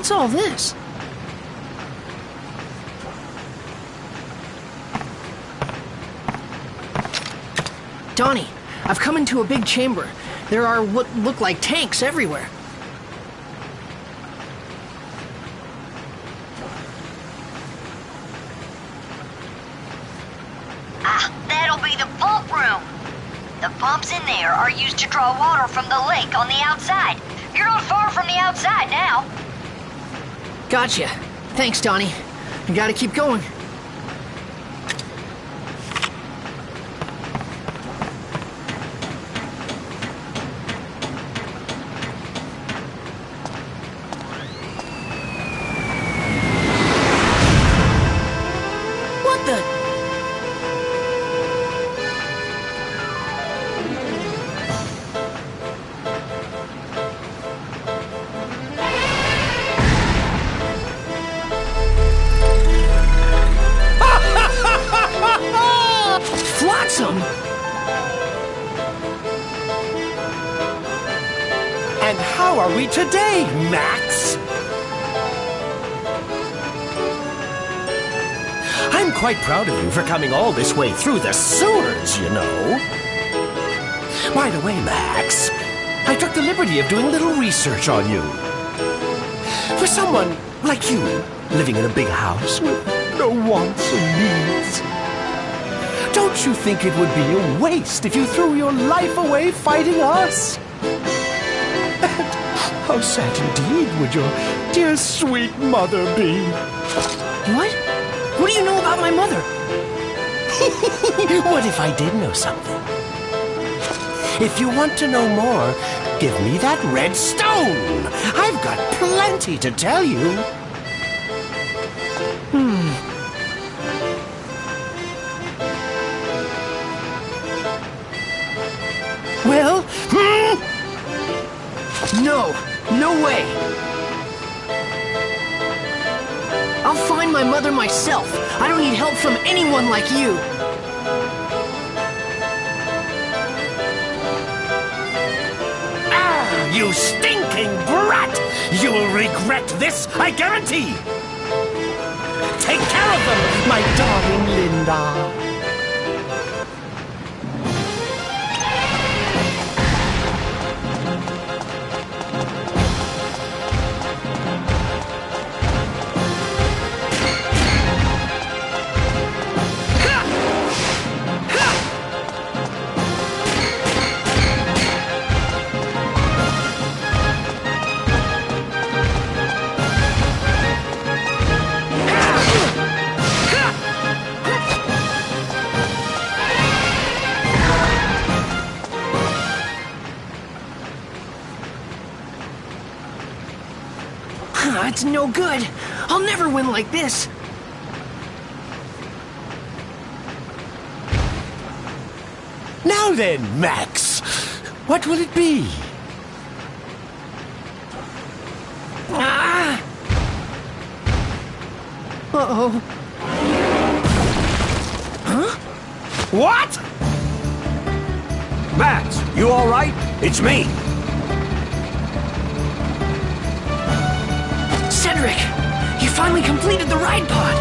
What's all this? Donnie, I've come into a big chamber. There are what look like tanks everywhere. Ah, that'll be the pump room. The pumps in there are used to draw water from the lake on the outside. You're not far from the outside now. Gotcha. Thanks, Donnie. I gotta keep going. What the? Flotsam! And how are we today, Max? I'm quite proud of you for coming all this way through the sewers, you know. By the way, Max, I took the liberty of doing a little research on you. For someone like you, living in a big house with no wants or needs, don't you think it would be a waste if you threw your life away fighting us? And how sad indeed would your dear sweet mother be? What? What do you know about my mother? What if I did know something? If you want to know more, give me that red stone. I've got plenty to tell you. Well, No way! I'll find my mother myself. I don't need help from anyone like you. Ah, you stinking brat! You'll regret this, I guarantee! Take care of them, my darling Linda. It's no good. I'll never win like this. Now then, Max, what will it be? Ah! Uh-oh. Huh? What? Max, you all right? It's me. Cedric, you finally completed the ride pod.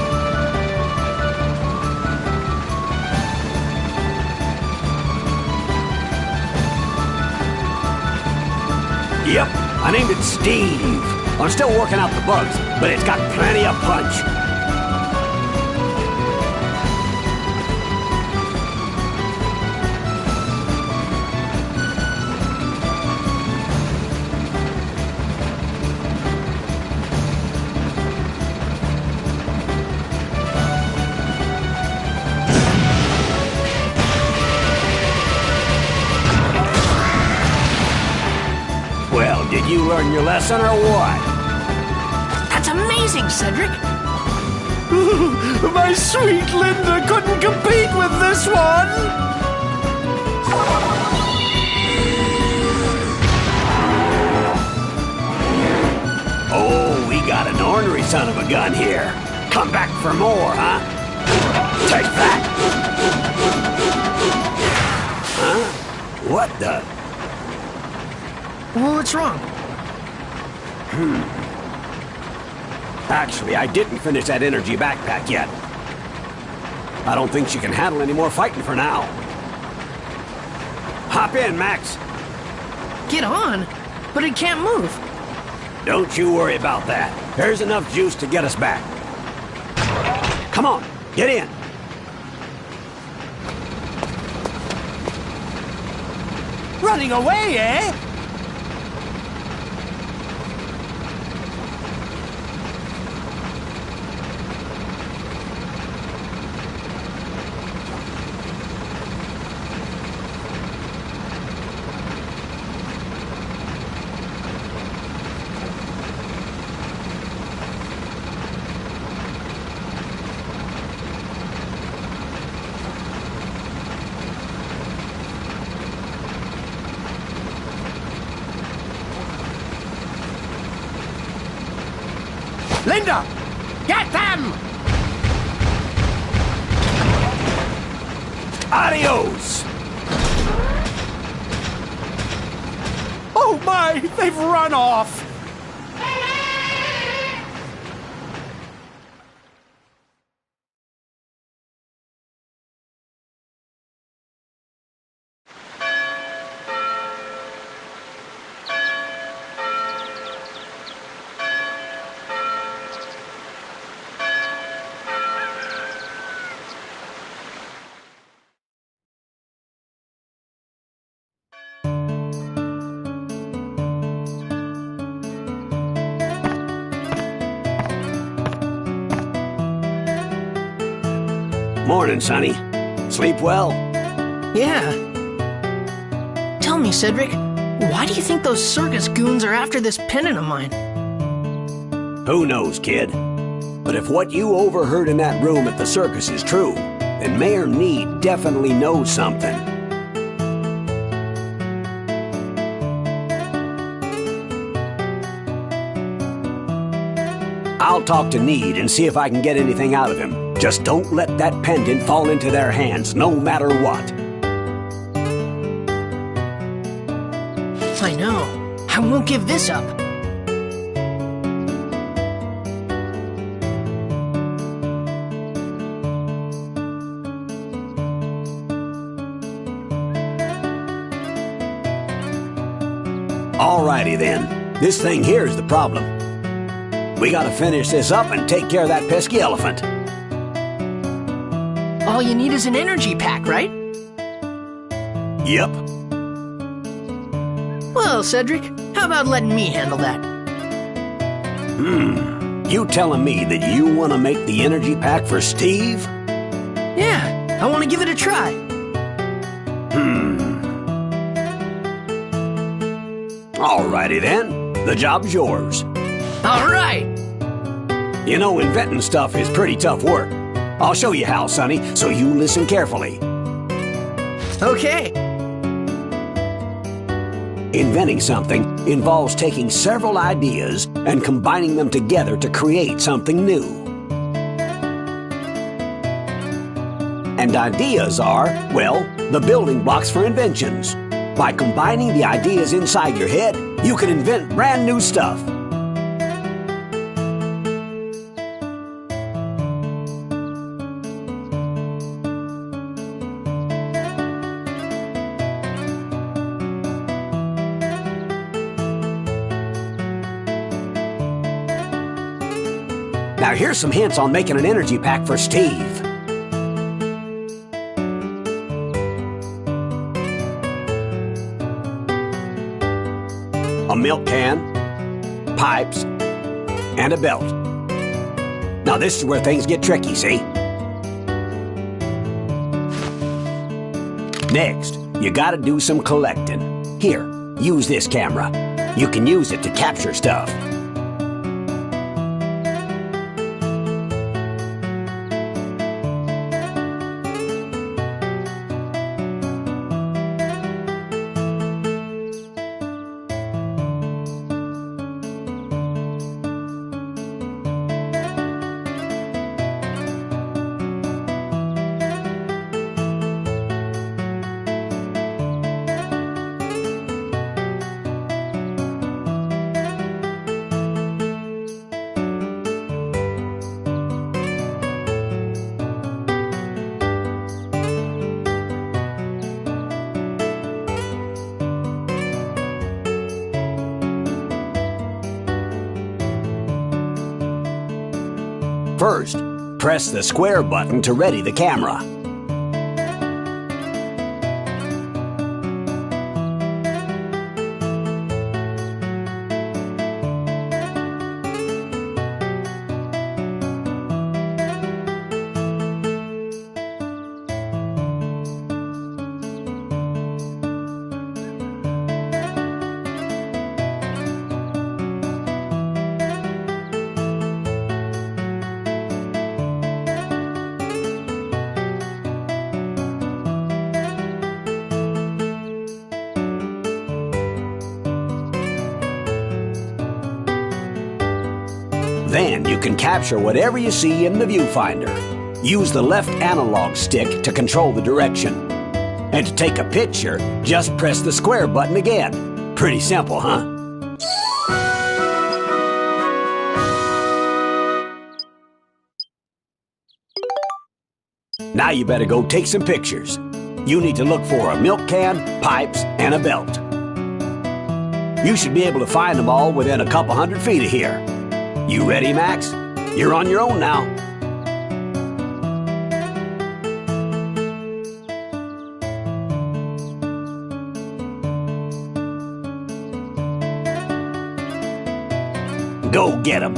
Yep, I named it Steve. I'm still working out the bugs, but it's got plenty of punch. Well, did you learn your lesson or what? That's amazing, Cedric. My sweet Linda couldn't compete with this one! Oh, we got an ornery son of a gun here. Come back for more, huh? Take that! Huh? What the? Well, what's wrong? Actually, I didn't finish that energy backpack yet. I don't think she can handle any more fighting for now. Hop in, Max. Get on? But it can't move. Don't you worry about that. There's enough juice to get us back. Come on, get in. Running away, eh? Linda! Get them! Adios! Oh my! They've run off! Morning, Sonny. Sleep well? Yeah. Tell me, Cedric, why do you think those circus goons are after this pendant of mine? Who knows, kid? But if what you overheard in that room at the circus is true, then Mayor Need definitely knows something. I'll talk to Need and see if I can get anything out of him. Just don't let that pendant fall into their hands, no matter what. I know. I won't give this up. Alrighty then. This thing here's the problem. We gotta finish this up and take care of that pesky elephant. All you need is an energy pack, right? Yep. Well, Cedric, how about letting me handle that? You telling me that you want to make the energy pack for Steve? Yeah, I want to give it a try. Alrighty then. The job's yours. All right. You know, inventing stuff is pretty tough work. I'll show you how, Sonny, so you listen carefully. Okay. Inventing something involves taking several ideas and combining them together to create something new. And ideas are, well, the building blocks for inventions. By combining the ideas inside your head, you can invent brand new stuff. Now here's some hints on making an energy pack for Steve. A milk can, pipes, and a belt. Now this is where things get tricky, see? Next, you gotta do some collecting. Here, use this camera. You can use it to capture stuff. First, press the square button to ready the camera. Then you can capture whatever you see in the viewfinder. Use the left analog stick to control the direction. And to take a picture, just press the square button again. Pretty simple, huh? Now you better go take some pictures. You need to look for a milk can, pipes, and a belt. You should be able to find them all within a couple 100 feet of here. You ready, Max? You're on your own now. Go get 'em.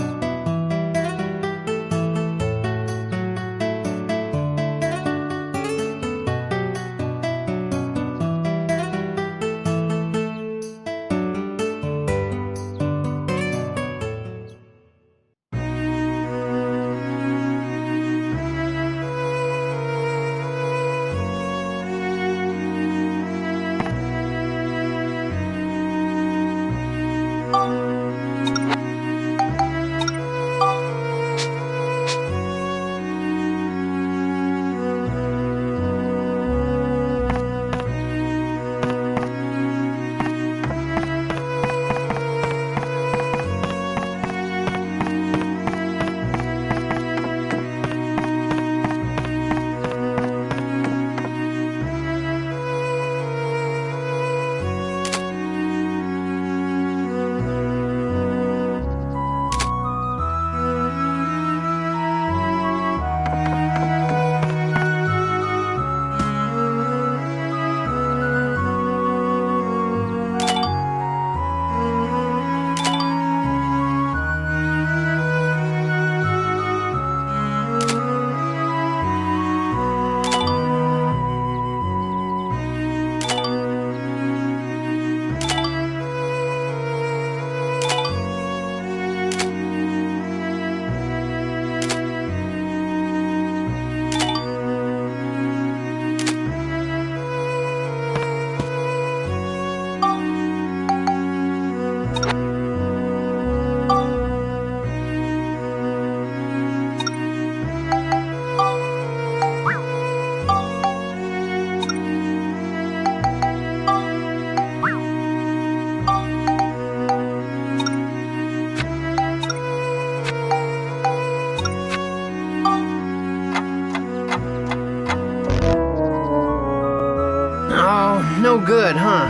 No good, huh?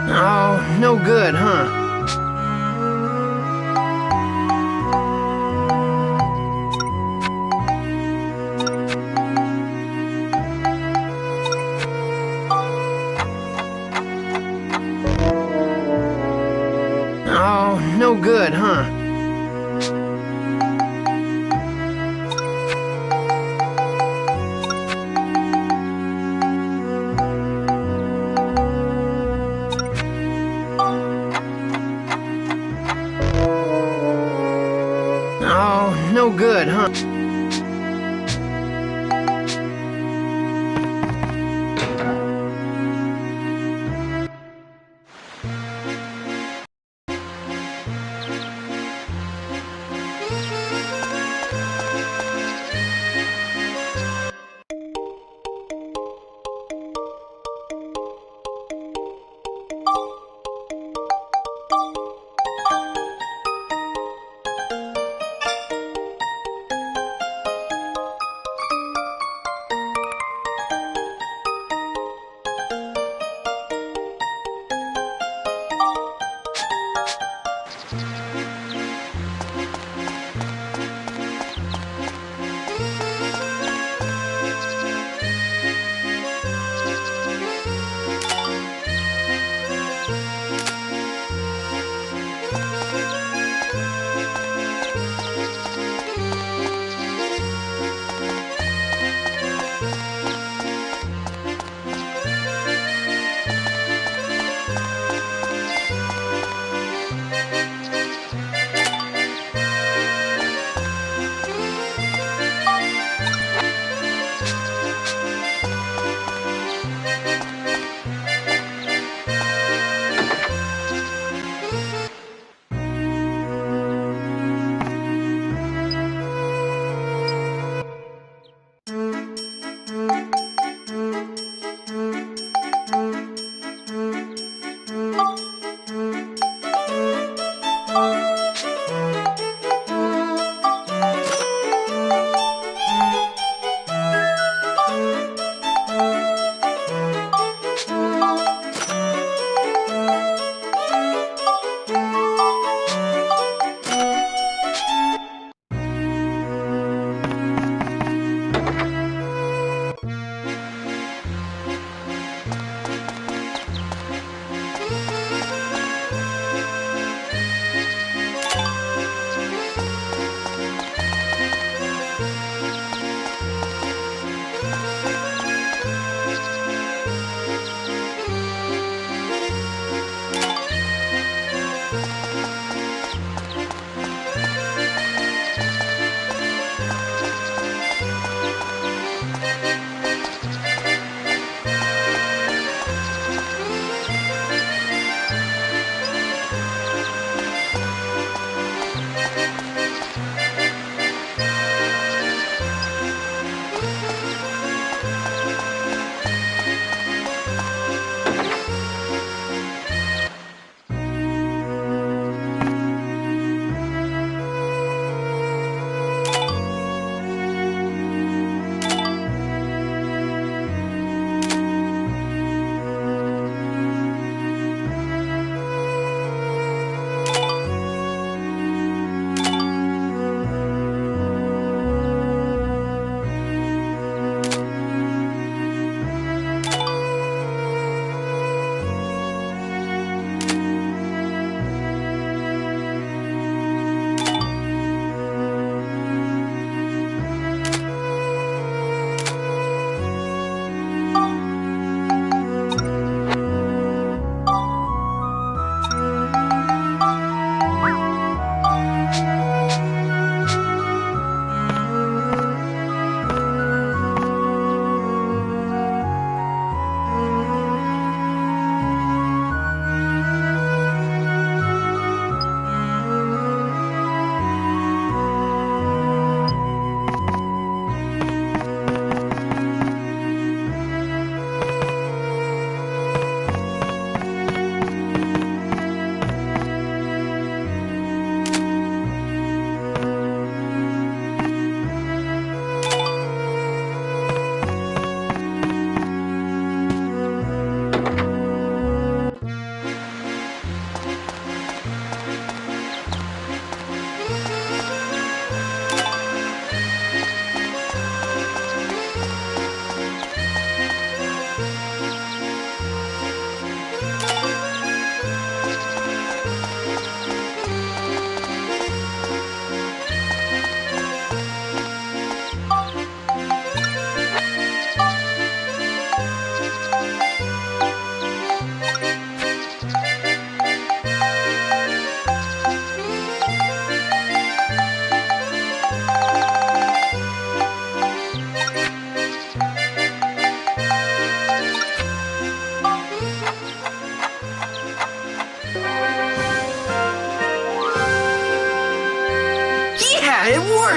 Oh, no good, huh? Oh, no good, huh? Oh, no good, huh?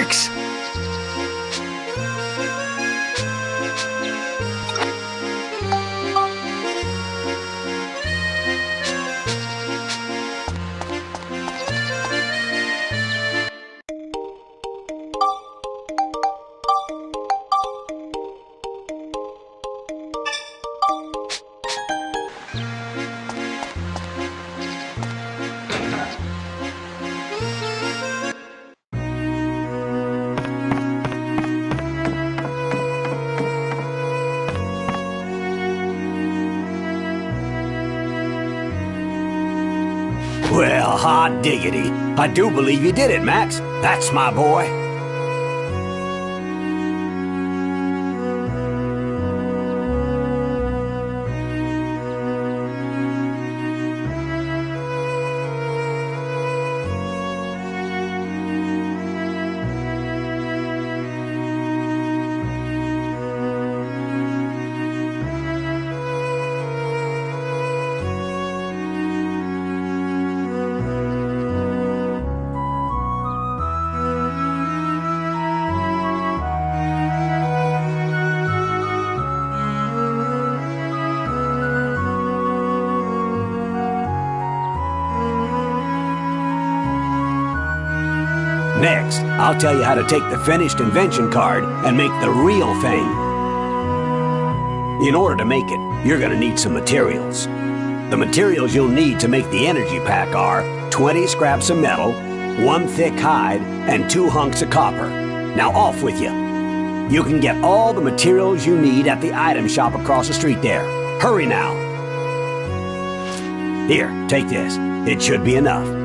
Max. Well, hot diggity. I do believe you did it, Max. That's my boy. Next, I'll tell you how to take the finished invention card and make the real thing. In order to make it, you're going to need some materials. The materials you'll need to make the energy pack are 20 scraps of metal, 1 thick hide, and 2 hunks of copper. Now off with you. You can get all the materials you need at the item shop across the street there. Hurry now. Here, take this. It should be enough.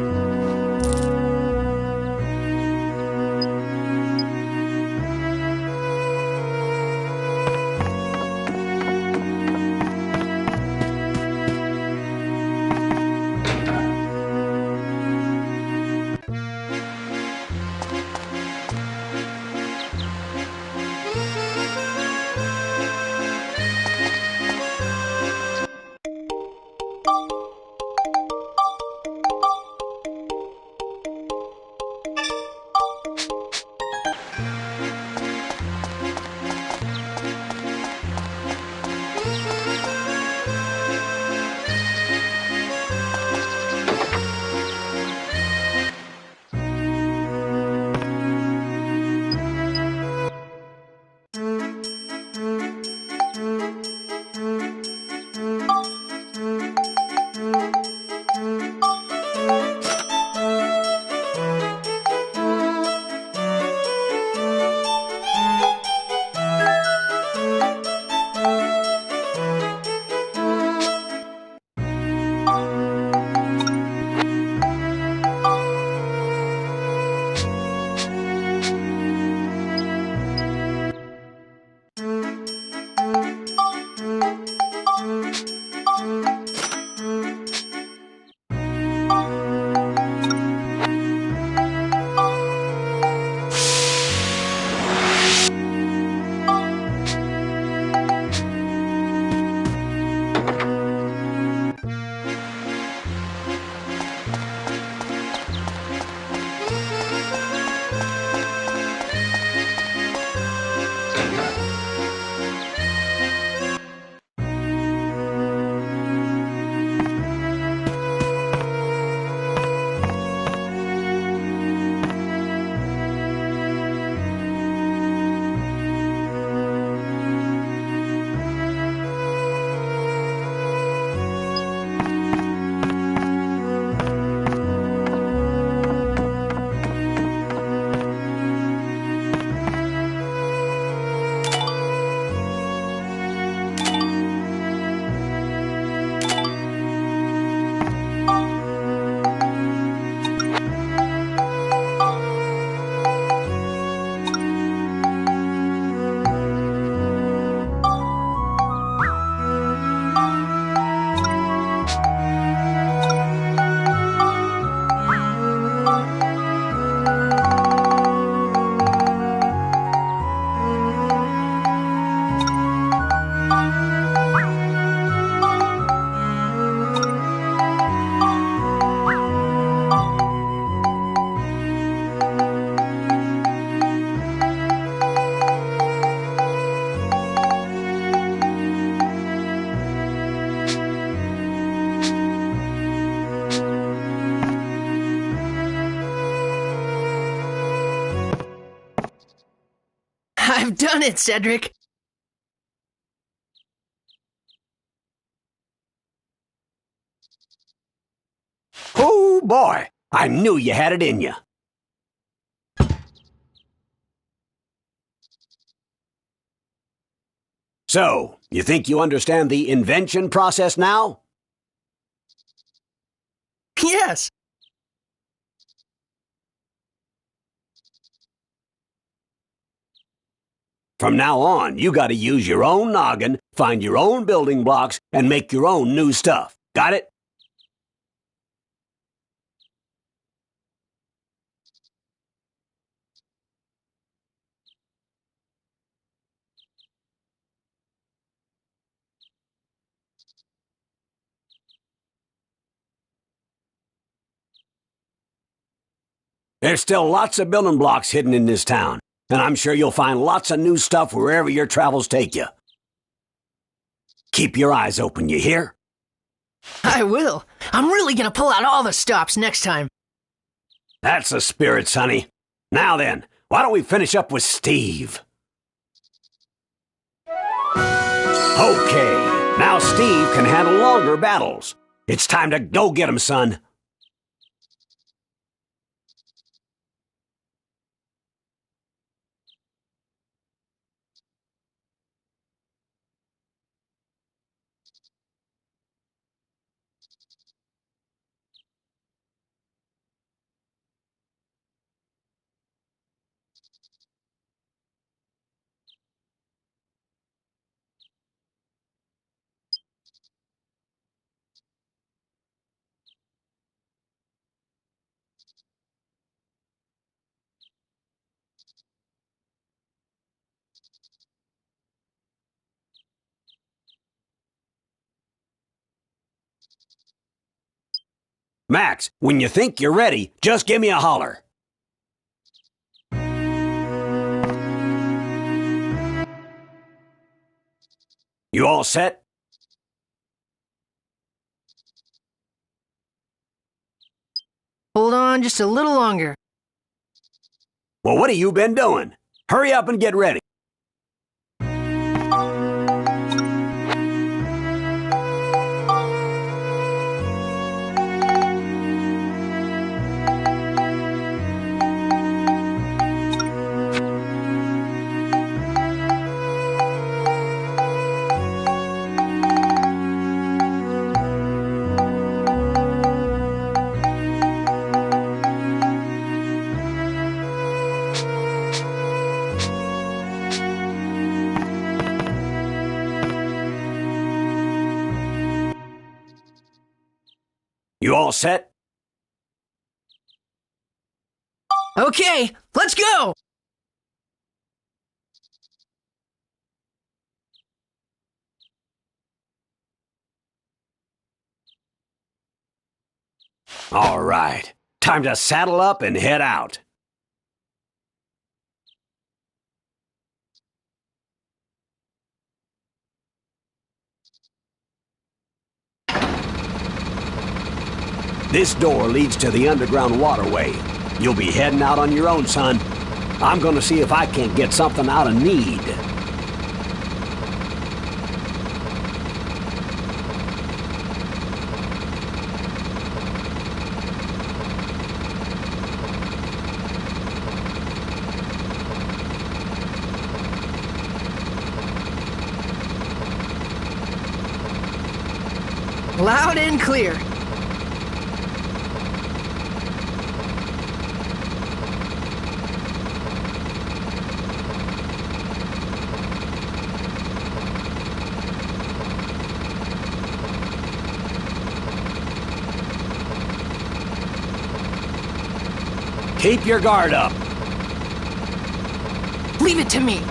I've done it, Cedric! Oh, boy! I knew you had it in you. So, you think you understand the invention process now? Yes! From now on, you gotta use your own noggin, find your own building blocks, and make your own new stuff. Got it? There's still lots of building blocks hidden in this town, and I'm sure you'll find lots of new stuff wherever your travels take you. Keep your eyes open, you hear? I will. I'm really gonna pull out all the stops next time. That's the spirit, Sonny. Now then, why don't we finish up with Steve? Okay, now Steve can handle longer battles. It's time to go get him, son. Max, when you think you're ready, just give me a holler. You all set? Hold on just a little longer. Well, what have you been doing? Hurry up and get ready. You all set? Okay, let's go! All right, time to saddle up and head out. This door leads to the underground waterway. You'll be heading out on your own, son. I'm gonna see if I can't get something out of need. Loud and clear. Keep your guard up. Leave it to me.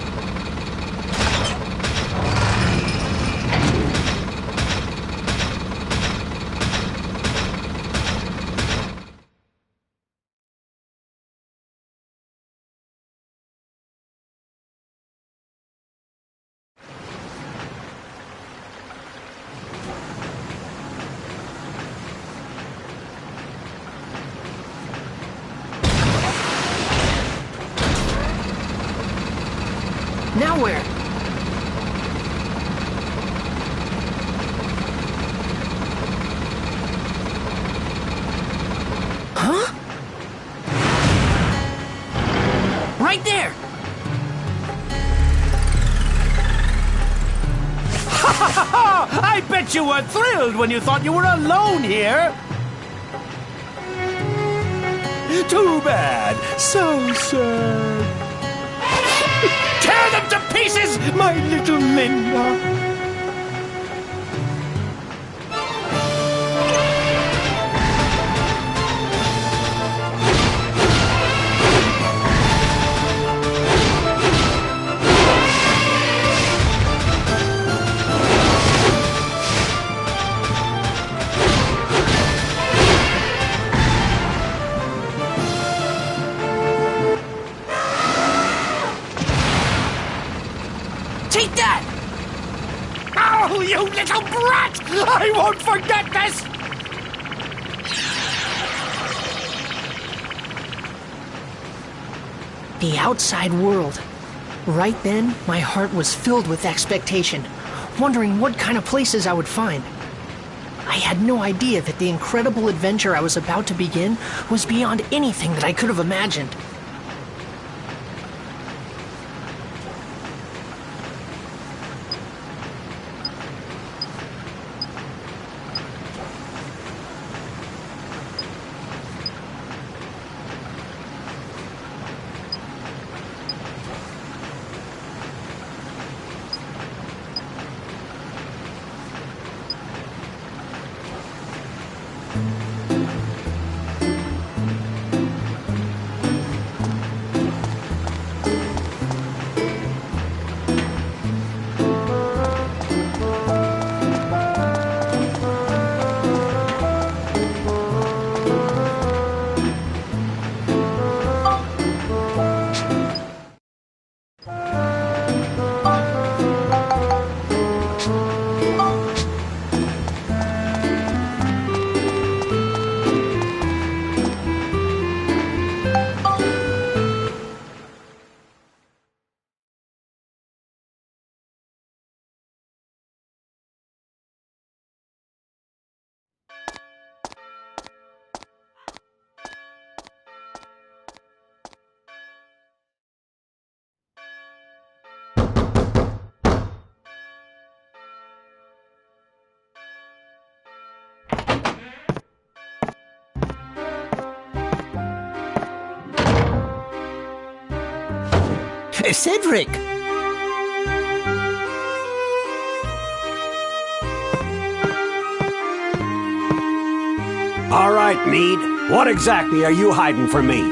Now where? Huh? Right there! I bet you were thrilled when you thought you were alone here. Too bad. So sad. Tear them to pieces, my little Linda. Take that! Oh, you little brat! I won't forget this! The outside world. Right then, my heart was filled with expectation, wondering what kind of places I would find. I had no idea that the incredible adventure I was about to begin was beyond anything that I could have imagined. Cedric! All right, Mead. What exactly are you hiding from me?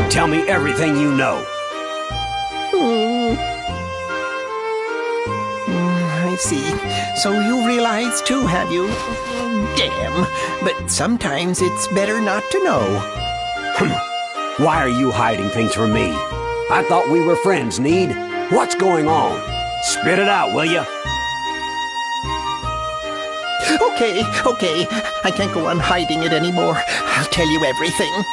Tell me everything you know. I see. So you realize too, have you? Damn. But sometimes it's better not to know. Why are you hiding things from me? I thought we were friends, Need. What's going on? Spit it out, will you? Okay. I can't go on hiding it anymore. I'll tell you everything.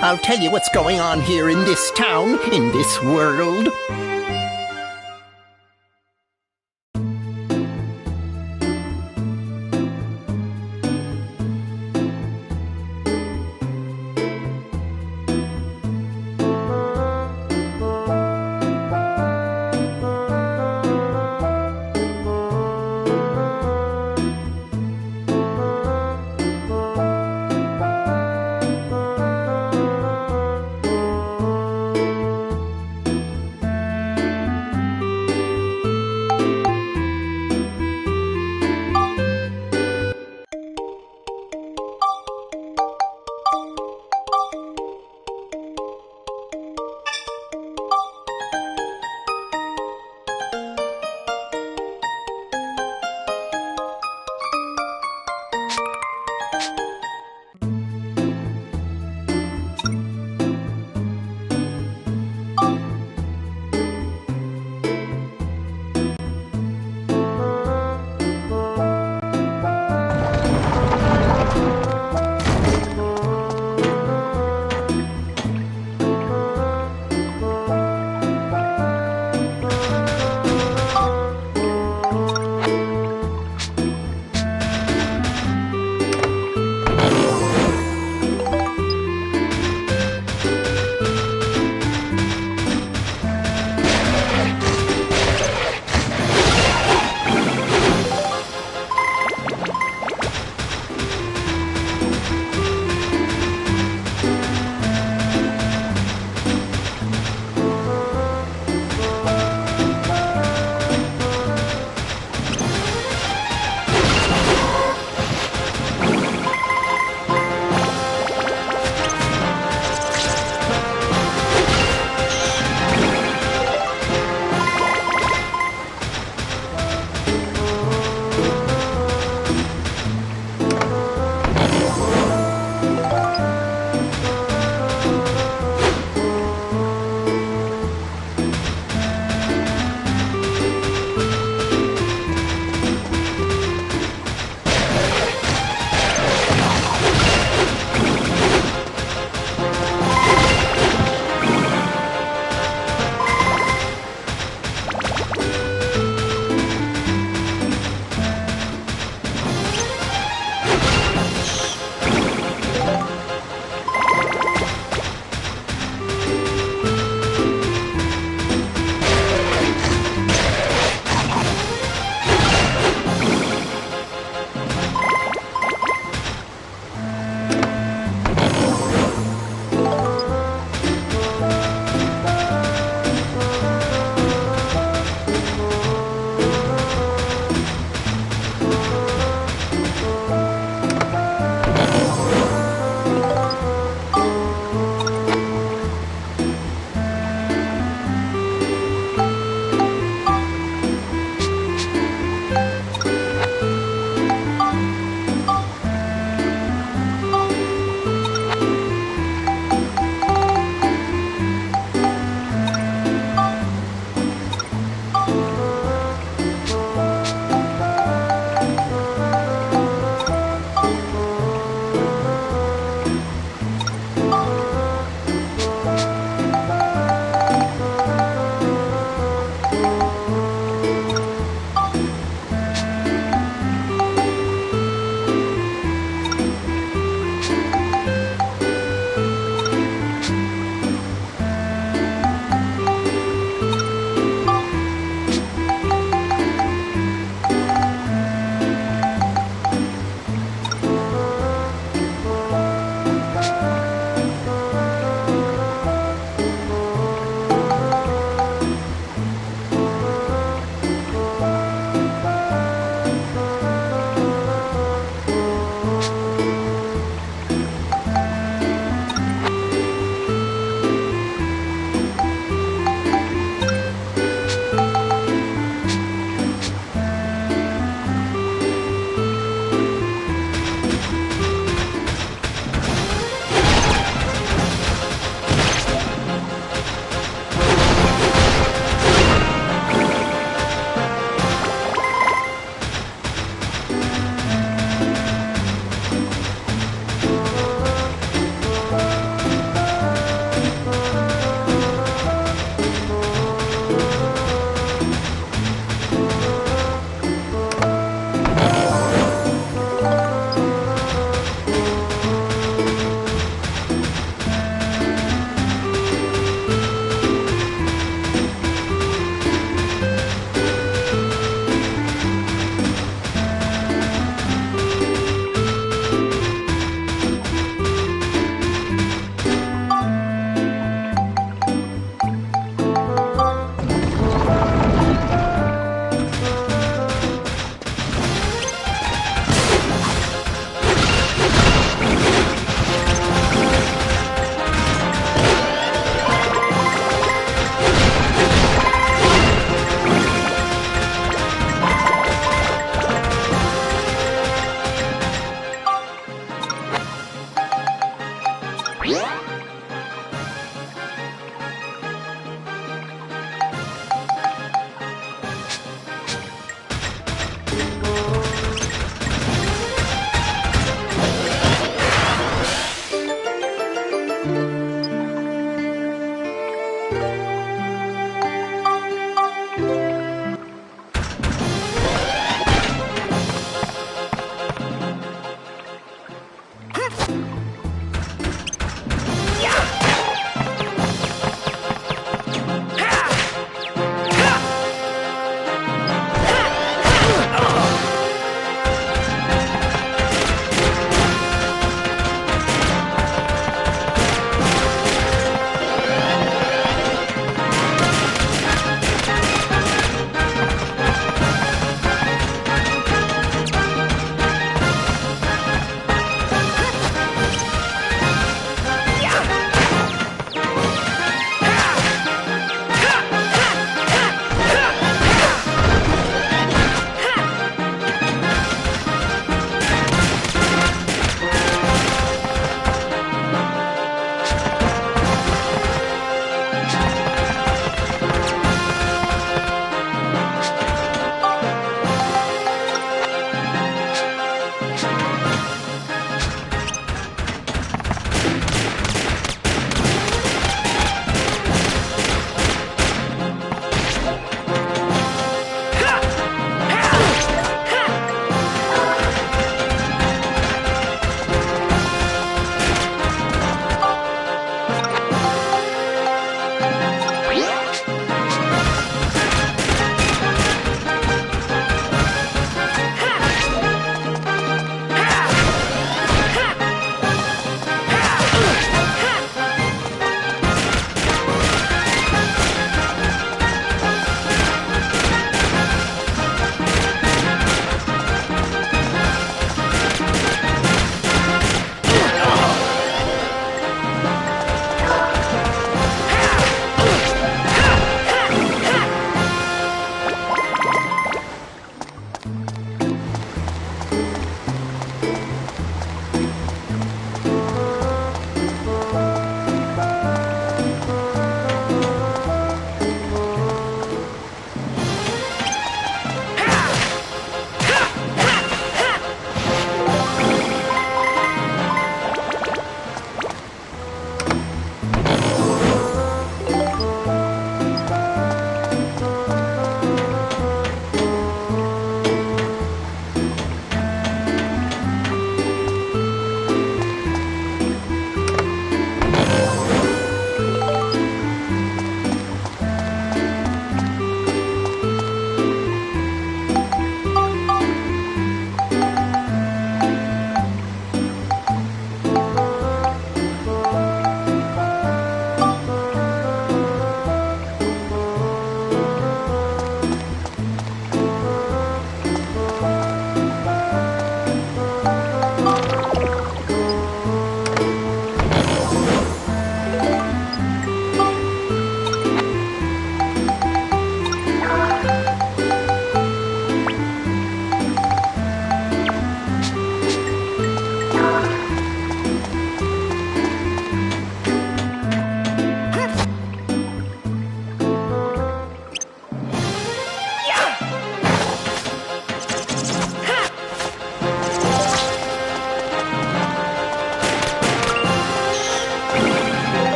I'll tell you what's going on here in this town, in this world.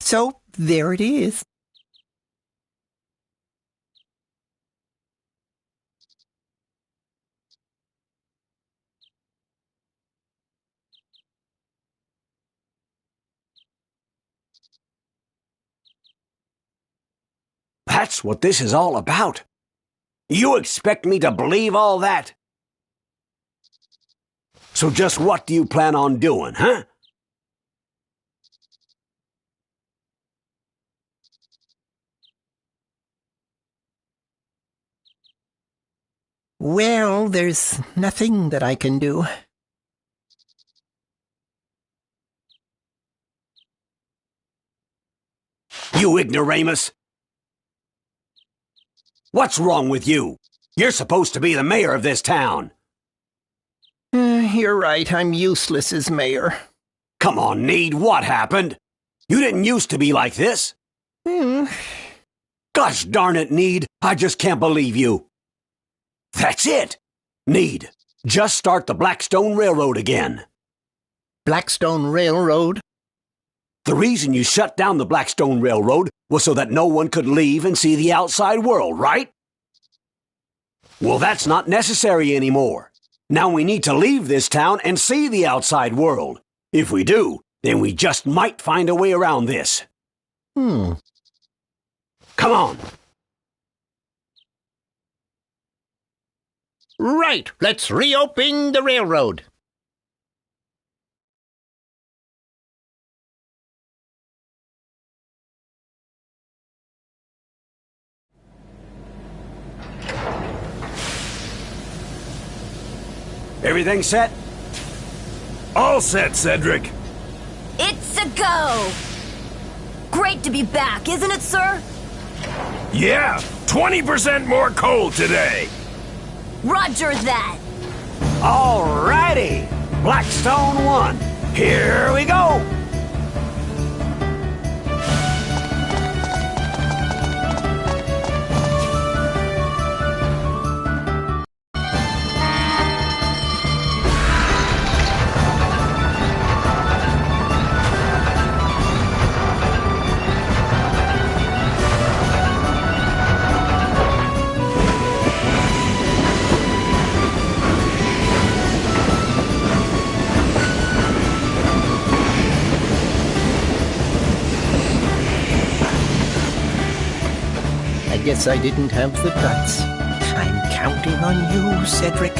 So there it is. That's what this is all about. You expect me to believe all that? So just what do you plan on doing, huh? Well, there's nothing that I can do. You ignoramus! What's wrong with you? You're supposed to be the mayor of this town. You're right, I'm useless as mayor. Come on, Need, what happened? You didn't used to be like this. Gosh darn it, Need, I just can't believe you. That's it! Need, just start the Blackstone Railroad again. Blackstone Railroad? The reason you shut down the Blackstone Railroad was so that no one could leave and see the outside world, right? Well, that's not necessary anymore. Now we need to leave this town and see the outside world. If we do, then we just might find a way around this. Come on. Right, let's reopen the railroad. Everything set? All set, Cedric. It's a go! Great to be back, isn't it, sir? Yeah, 20% more coal today. Roger that! Alrighty! Blackstone 1. Here we go! I guess I didn't have the guts. I'm counting on you, Cedric.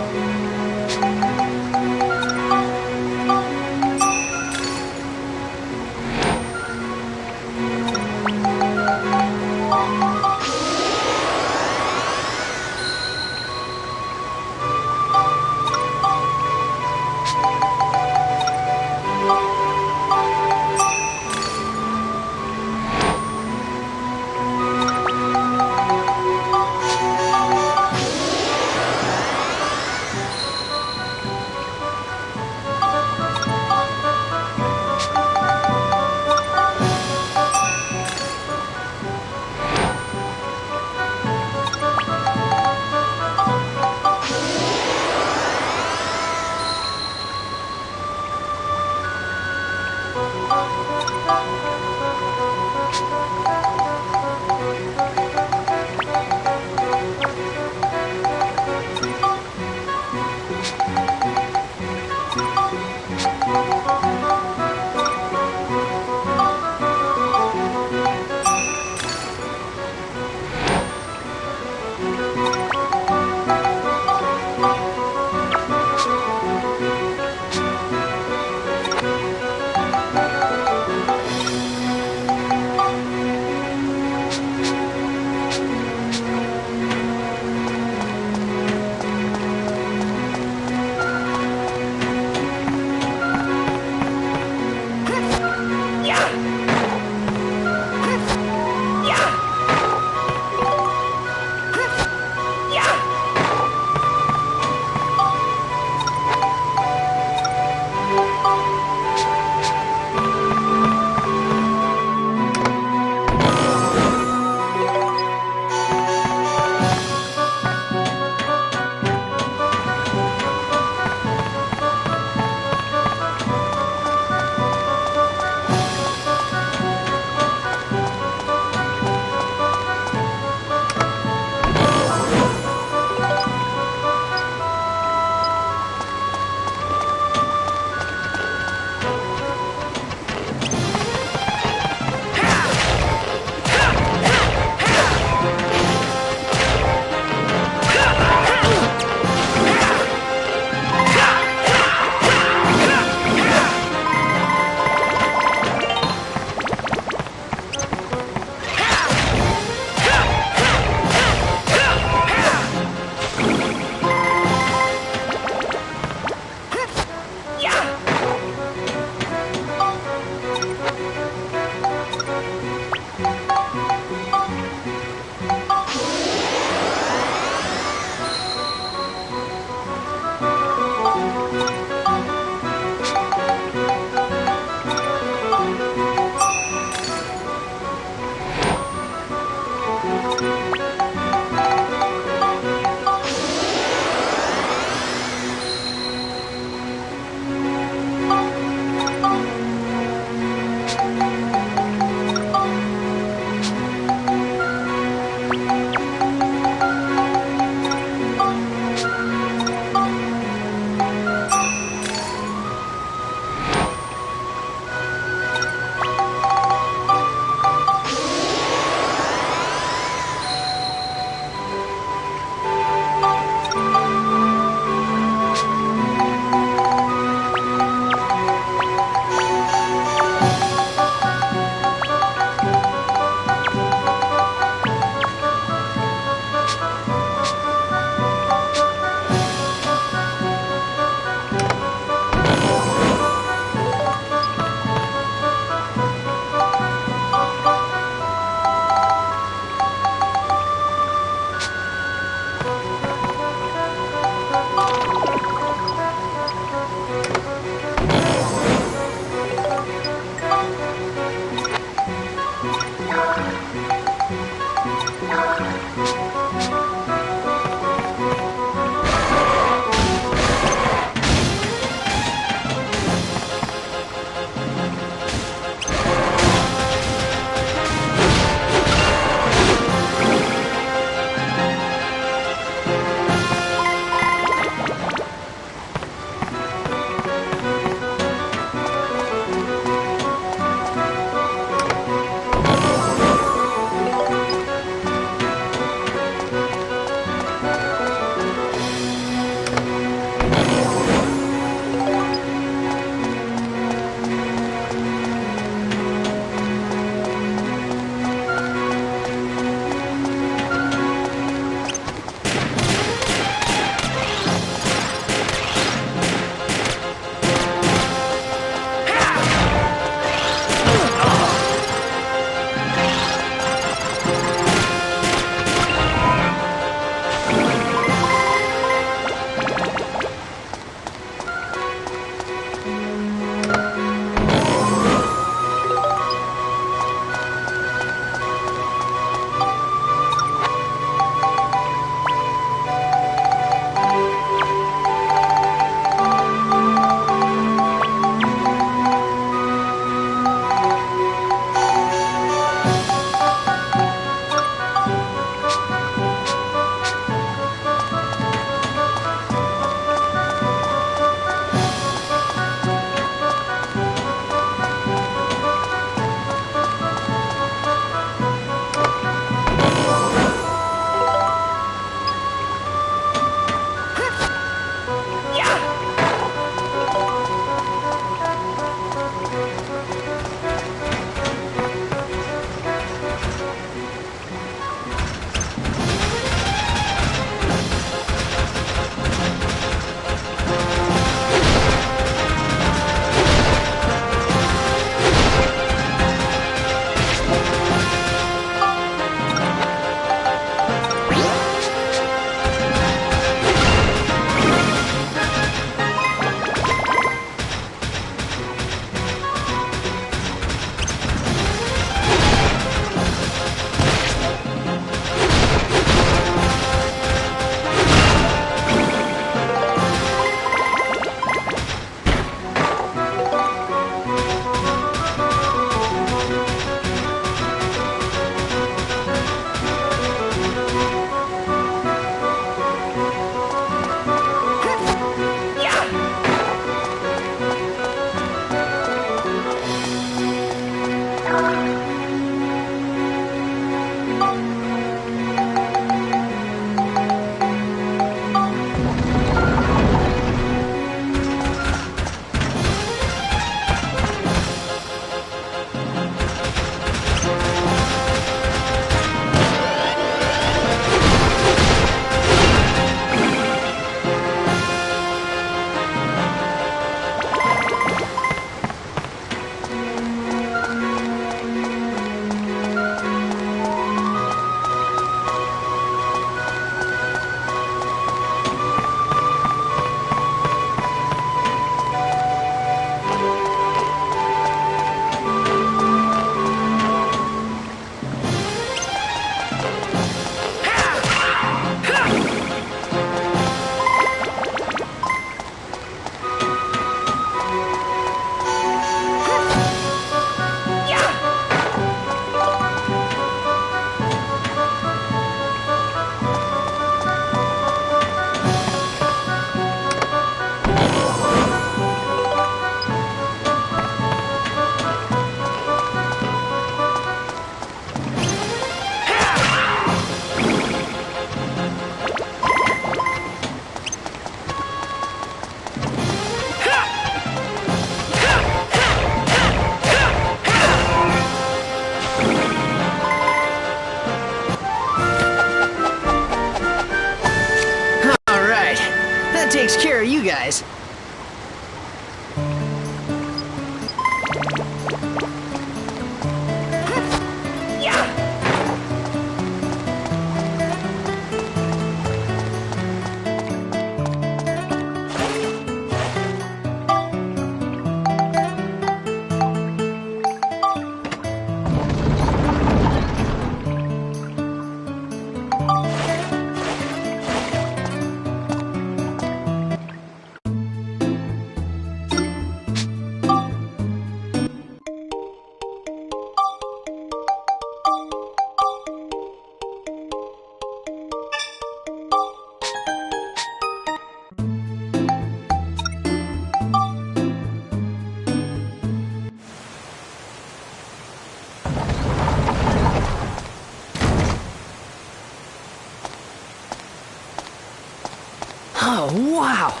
Oh, wow!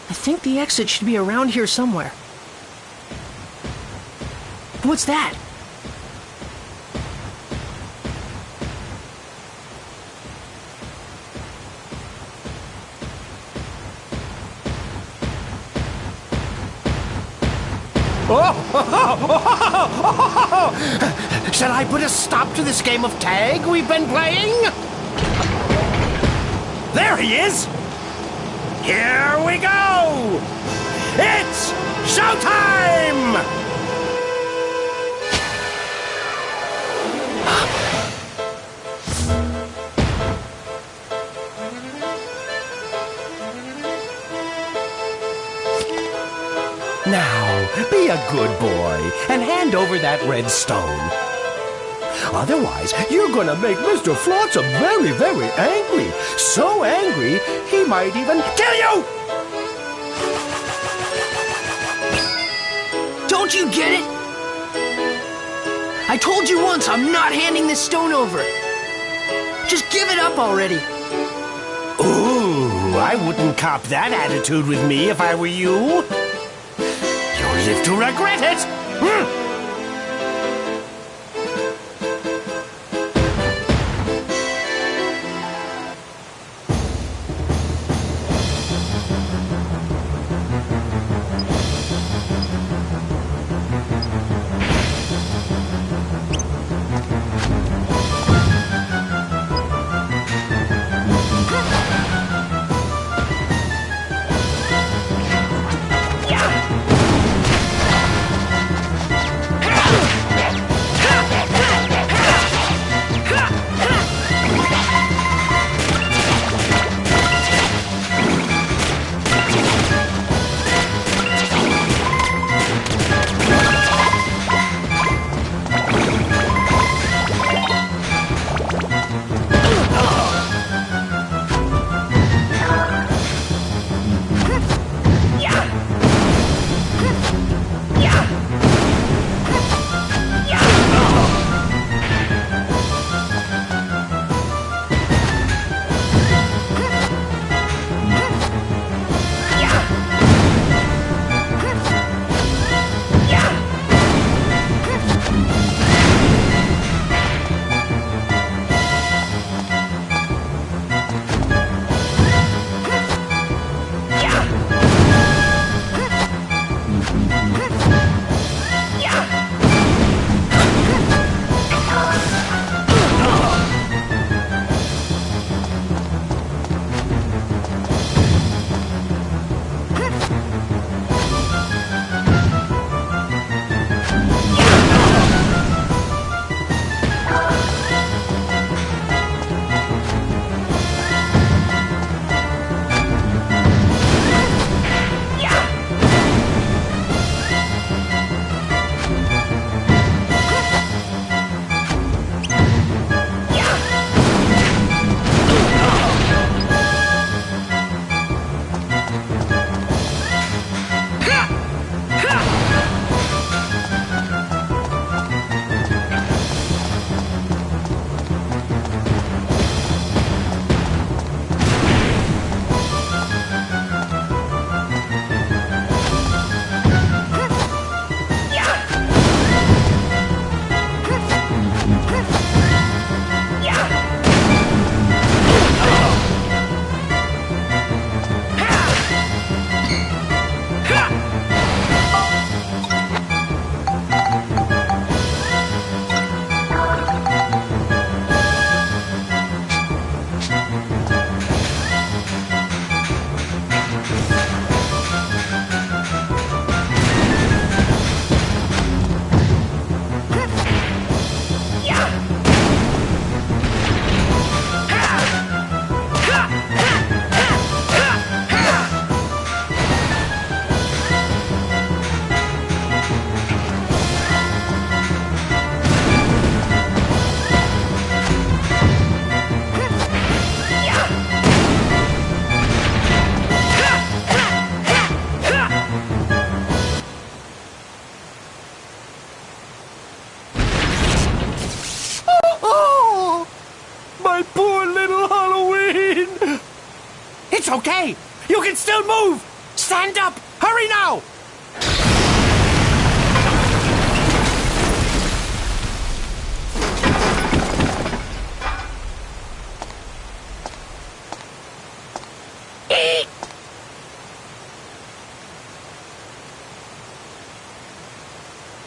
I think the exit should be around here somewhere. What's that? Shall I put a stop to this game of tag we've been playing? There he is! Here we go! It's showtime! Now, be a good boy and hand over that red stone. Otherwise, you're gonna make Mr. Flotsam very, very angry. So angry, he might even kill you! Don't you get it? I told you once I'm not handing this stone over. Just give it up already. Ooh, I wouldn't cop that attitude with me if I were you. You'll live to regret it! can still move! Stand up! Hurry now!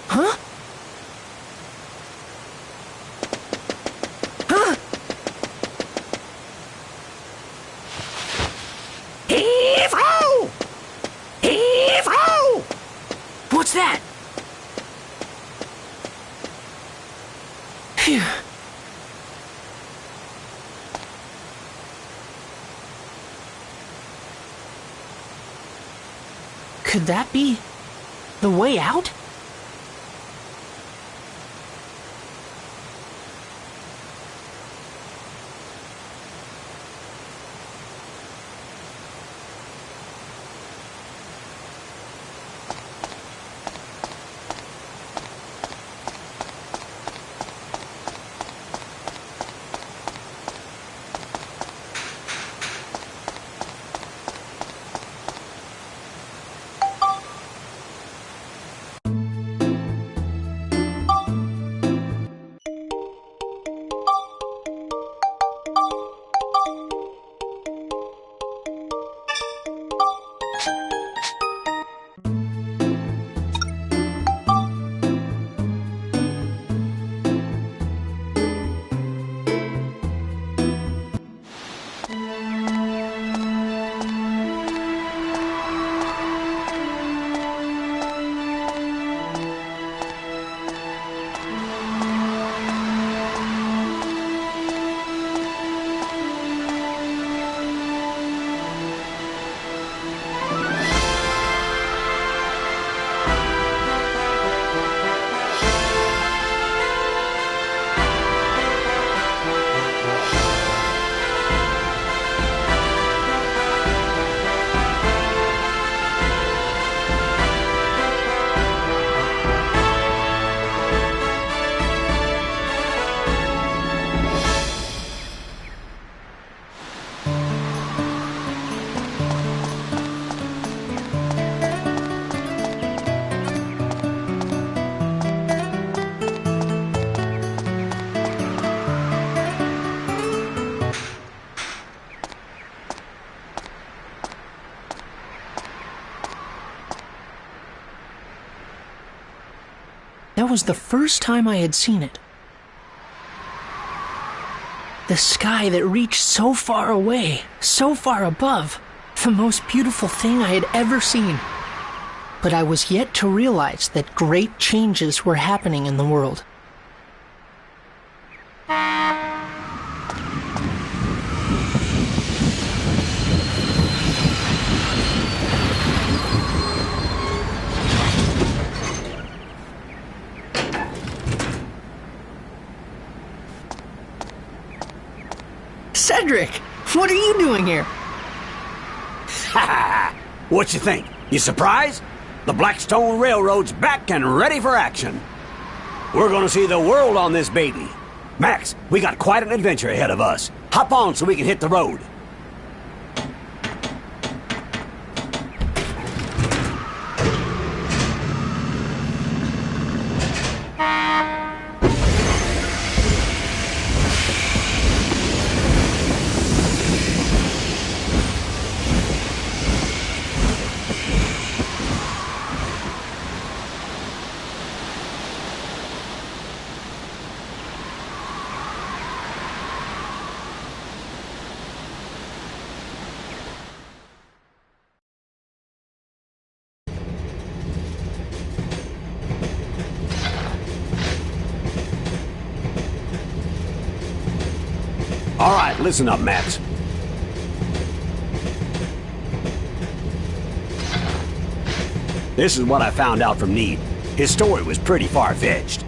Huh? Huh? Heave-ho! Heave-ho! What's that? Phew. Could that be the way out? That was the first time I had seen it. The sky that reached so far away, so far above, the most beautiful thing I had ever seen. But I was yet to realize that great changes were happening in the world. Cedric, what are you doing here? Ha! What you think? You surprised? The Blackstone Railroad's back and ready for action. We're gonna see the world on this baby. Max, we got quite an adventure ahead of us. Hop on so we can hit the road. All right, listen up, Max. This is what I found out from Need. His story was pretty far-fetched.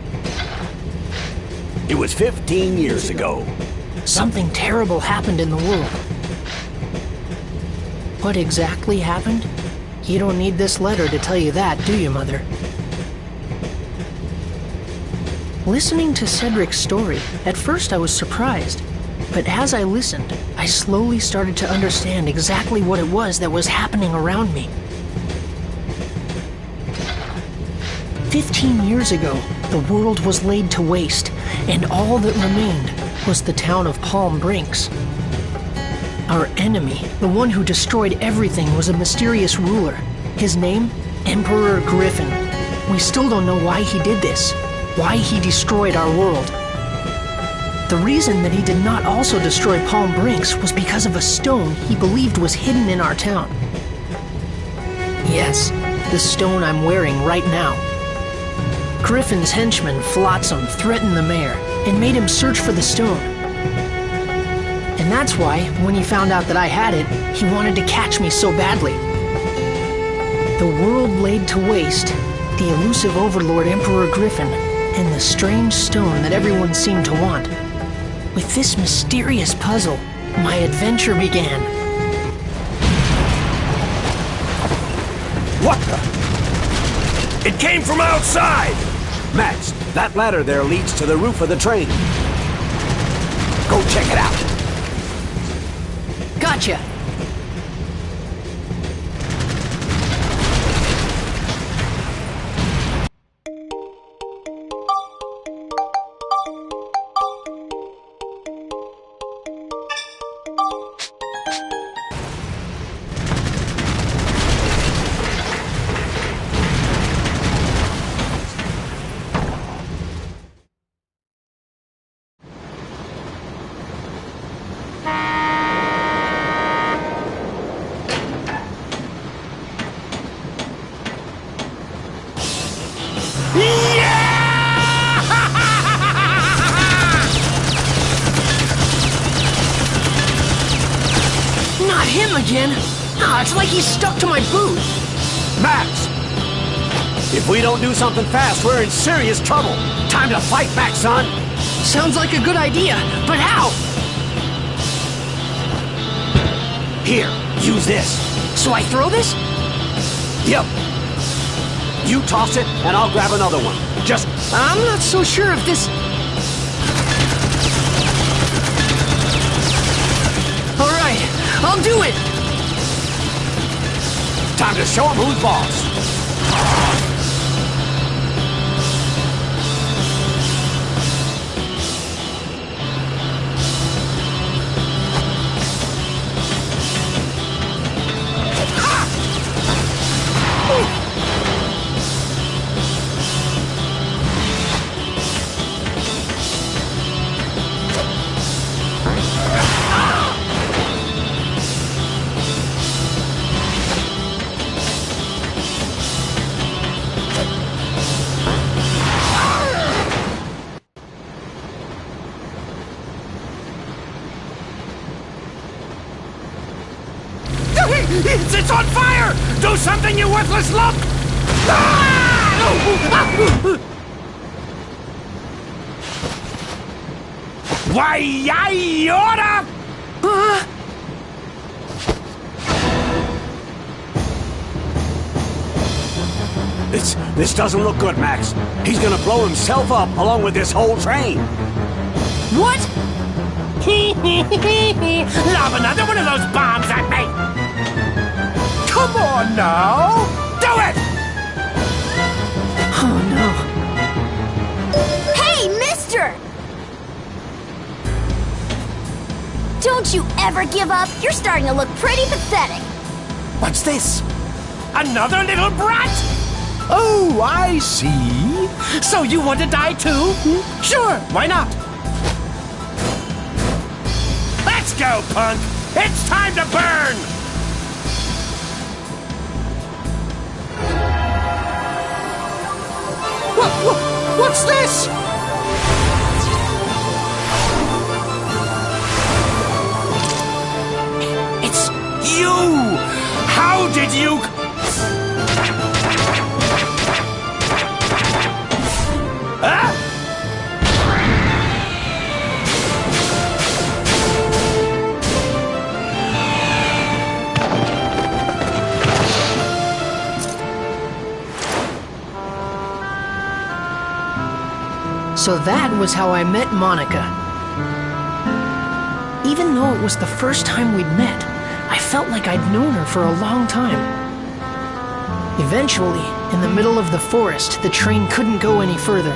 It was 15 years ago. Something terrible happened in the world. What exactly happened? You don't need this letter to tell you that, do you, Mother? Listening to Cedric's story, at first I was surprised. But as I listened, I slowly started to understand exactly what it was that was happening around me. 15 years ago, the world was laid to waste, and all that remained was the town of Palm Brinks. Our enemy, the one who destroyed everything, was a mysterious ruler. His name? Emperor Griffon. We still don't know why he did this, why he destroyed our world. The reason that he did not also destroy Palm Brinks was because of a stone he believed was hidden in our town. Yes, the stone I'm wearing right now. Griffon's henchman, Flotsam, threatened the mayor and made him search for the stone. And that's why, when he found out that I had it, he wanted to catch me so badly. The world laid to waste, the elusive overlord Emperor Griffon, and the strange stone that everyone seemed to want. With this mysterious puzzle, my adventure began. What the? It came from outside! Max, that ladder there leads to the roof of the train. Go check it out. Gotcha! Not him again! Ah, it's like he's stuck to my boot! Max! If we don't do something fast, we're in serious trouble. Time to fight back, son! Sounds like a good idea, but how? Here, use this. So I throw this? Yep. You toss it, and I'll grab another one. Just... I'm not so sure if this... Alright, I'll do it! Time to show him who's boss. It's on fire! Do something, you worthless lump! Why, I oughta... This doesn't look good, Max. He's gonna blow himself up along with this whole train. What? Lob another one of those bombs at me! Come on now! Do it! Oh no. Hey, mister! Don't you ever give up? You're starting to look pretty pathetic. What's this? Another little brat? Oh, I see. So you want to die too? Sure, why not? Let's go, punk! It's time to burn! What's this? It's you! How did you... Huh? So that was how I met Monica. even though it was the first time we'd met, I felt like I'd known her for a long time. Eventually, in the middle of the forest, the train couldn't go any further.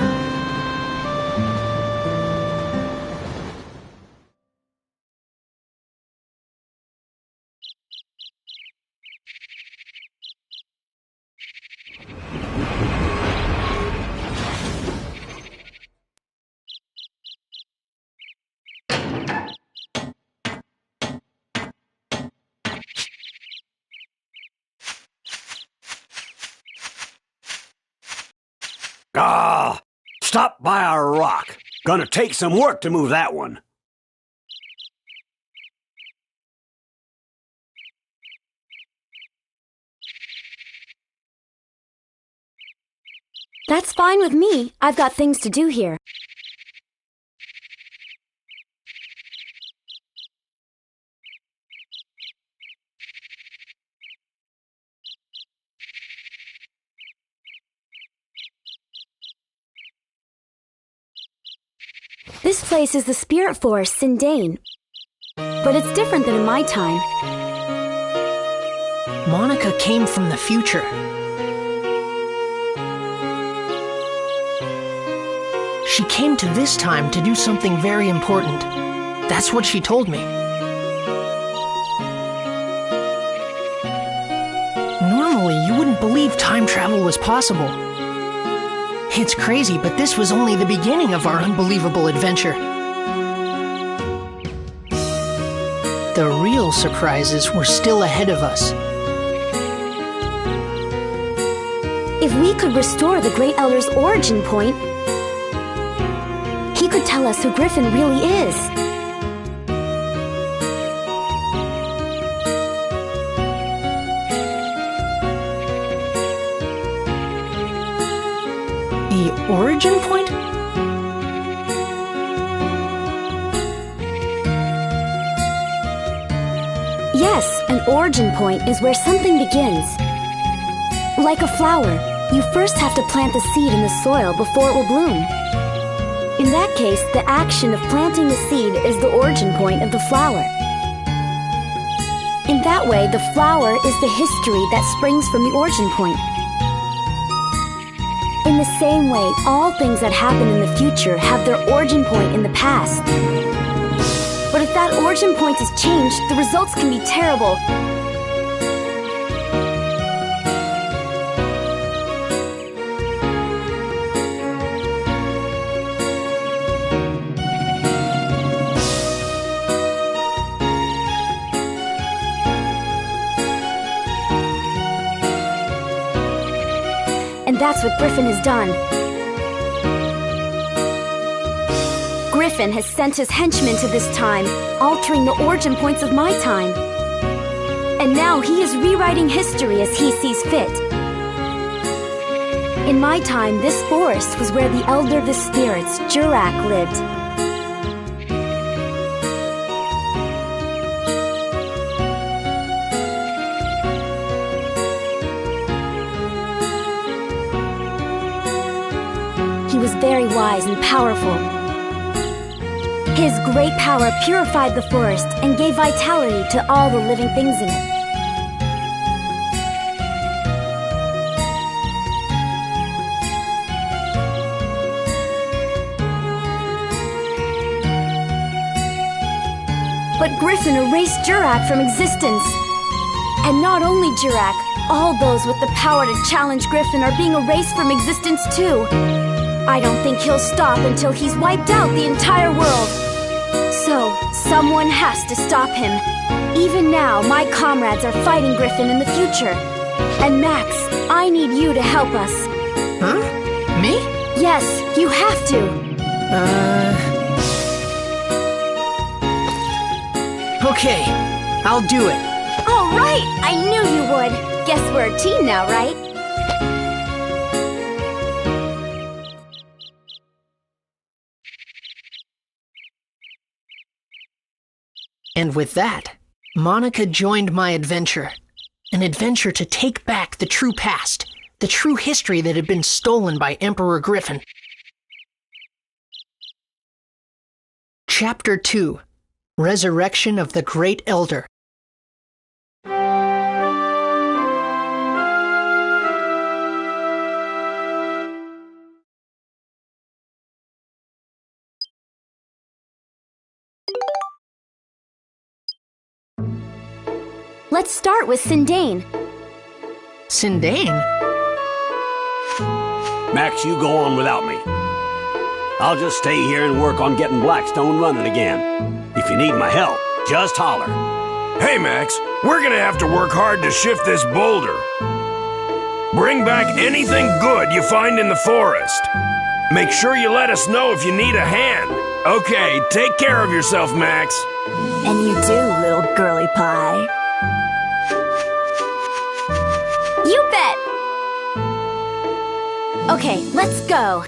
Stop by our rock. Gonna take some work to move that one. That's fine with me. I've got things to do here. This place is the Spirit Forest in Dane, but it's different than in my time. Monica came from the future. She came to this time to do something very important. That's what she told me. Normally, you wouldn't believe time travel was possible. It's crazy, but this was only the beginning of our unbelievable adventure. The real surprises were still ahead of us. If we could restore the Great Elder's origin point, he could tell us who Griffin really is. The origin point? Yes, an origin point is where something begins. Like a flower, you first have to plant the seed in the soil before it will bloom. In that case, the action of planting the seed is the origin point of the flower. In that way, the flower is the history that springs from the origin point. In the same way, all things that happen in the future have their origin point in the past. But if that origin point is changed, the results can be terrible. And that's what Griffin has done. Griffin has sent his henchmen to this time, altering the origin points of my time. And now he is rewriting history as he sees fit. In my time, this forest was where the Elder of the Spirits, Jurak, lived. He was very wise and powerful. His great power purified the forest and gave vitality to all the living things in it. But Griffin erased Jurak from existence. And not only Jurak, all those with the power to challenge Griffin are being erased from existence too. I don't think he'll stop until he's wiped out the entire world. So, someone has to stop him. Even now, my comrades are fighting Griffin in the future. And Max, I need you to help us. Huh? Me? Yes, you have to. Okay, I'll do it. All right, I knew you would. Guess we're a team now, right? And with that, Monica joined my adventure. An adventure to take back the true past, the true history that had been stolen by Emperor Griffin. Chapter 2. Resurrection of the Great Elder. Let's start with Sindane. Sindane? Max, you go on without me. I'll just stay here and work on getting Blackstone running again. If you need my help, just holler. Hey, Max, we're gonna have to work hard to shift this boulder. Bring back anything good you find in the forest. Make sure you let us know if you need a hand. Okay, take care of yourself, Max. And you do, little girly pie. You bet! Okay, let's go.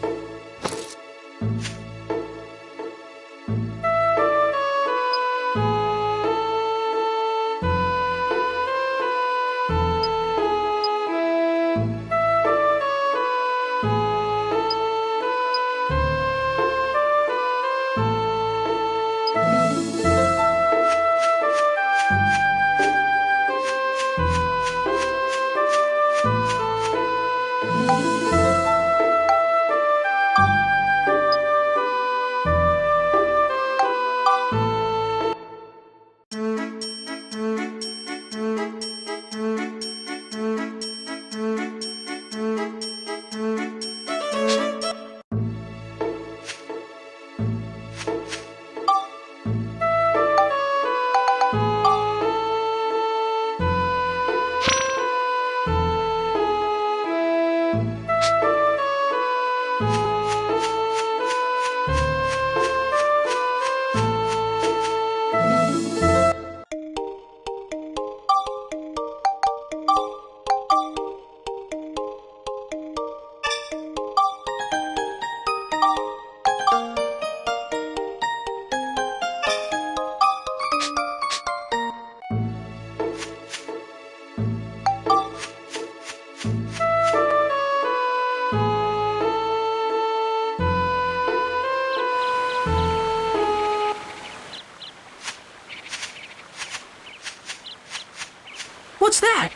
What's that?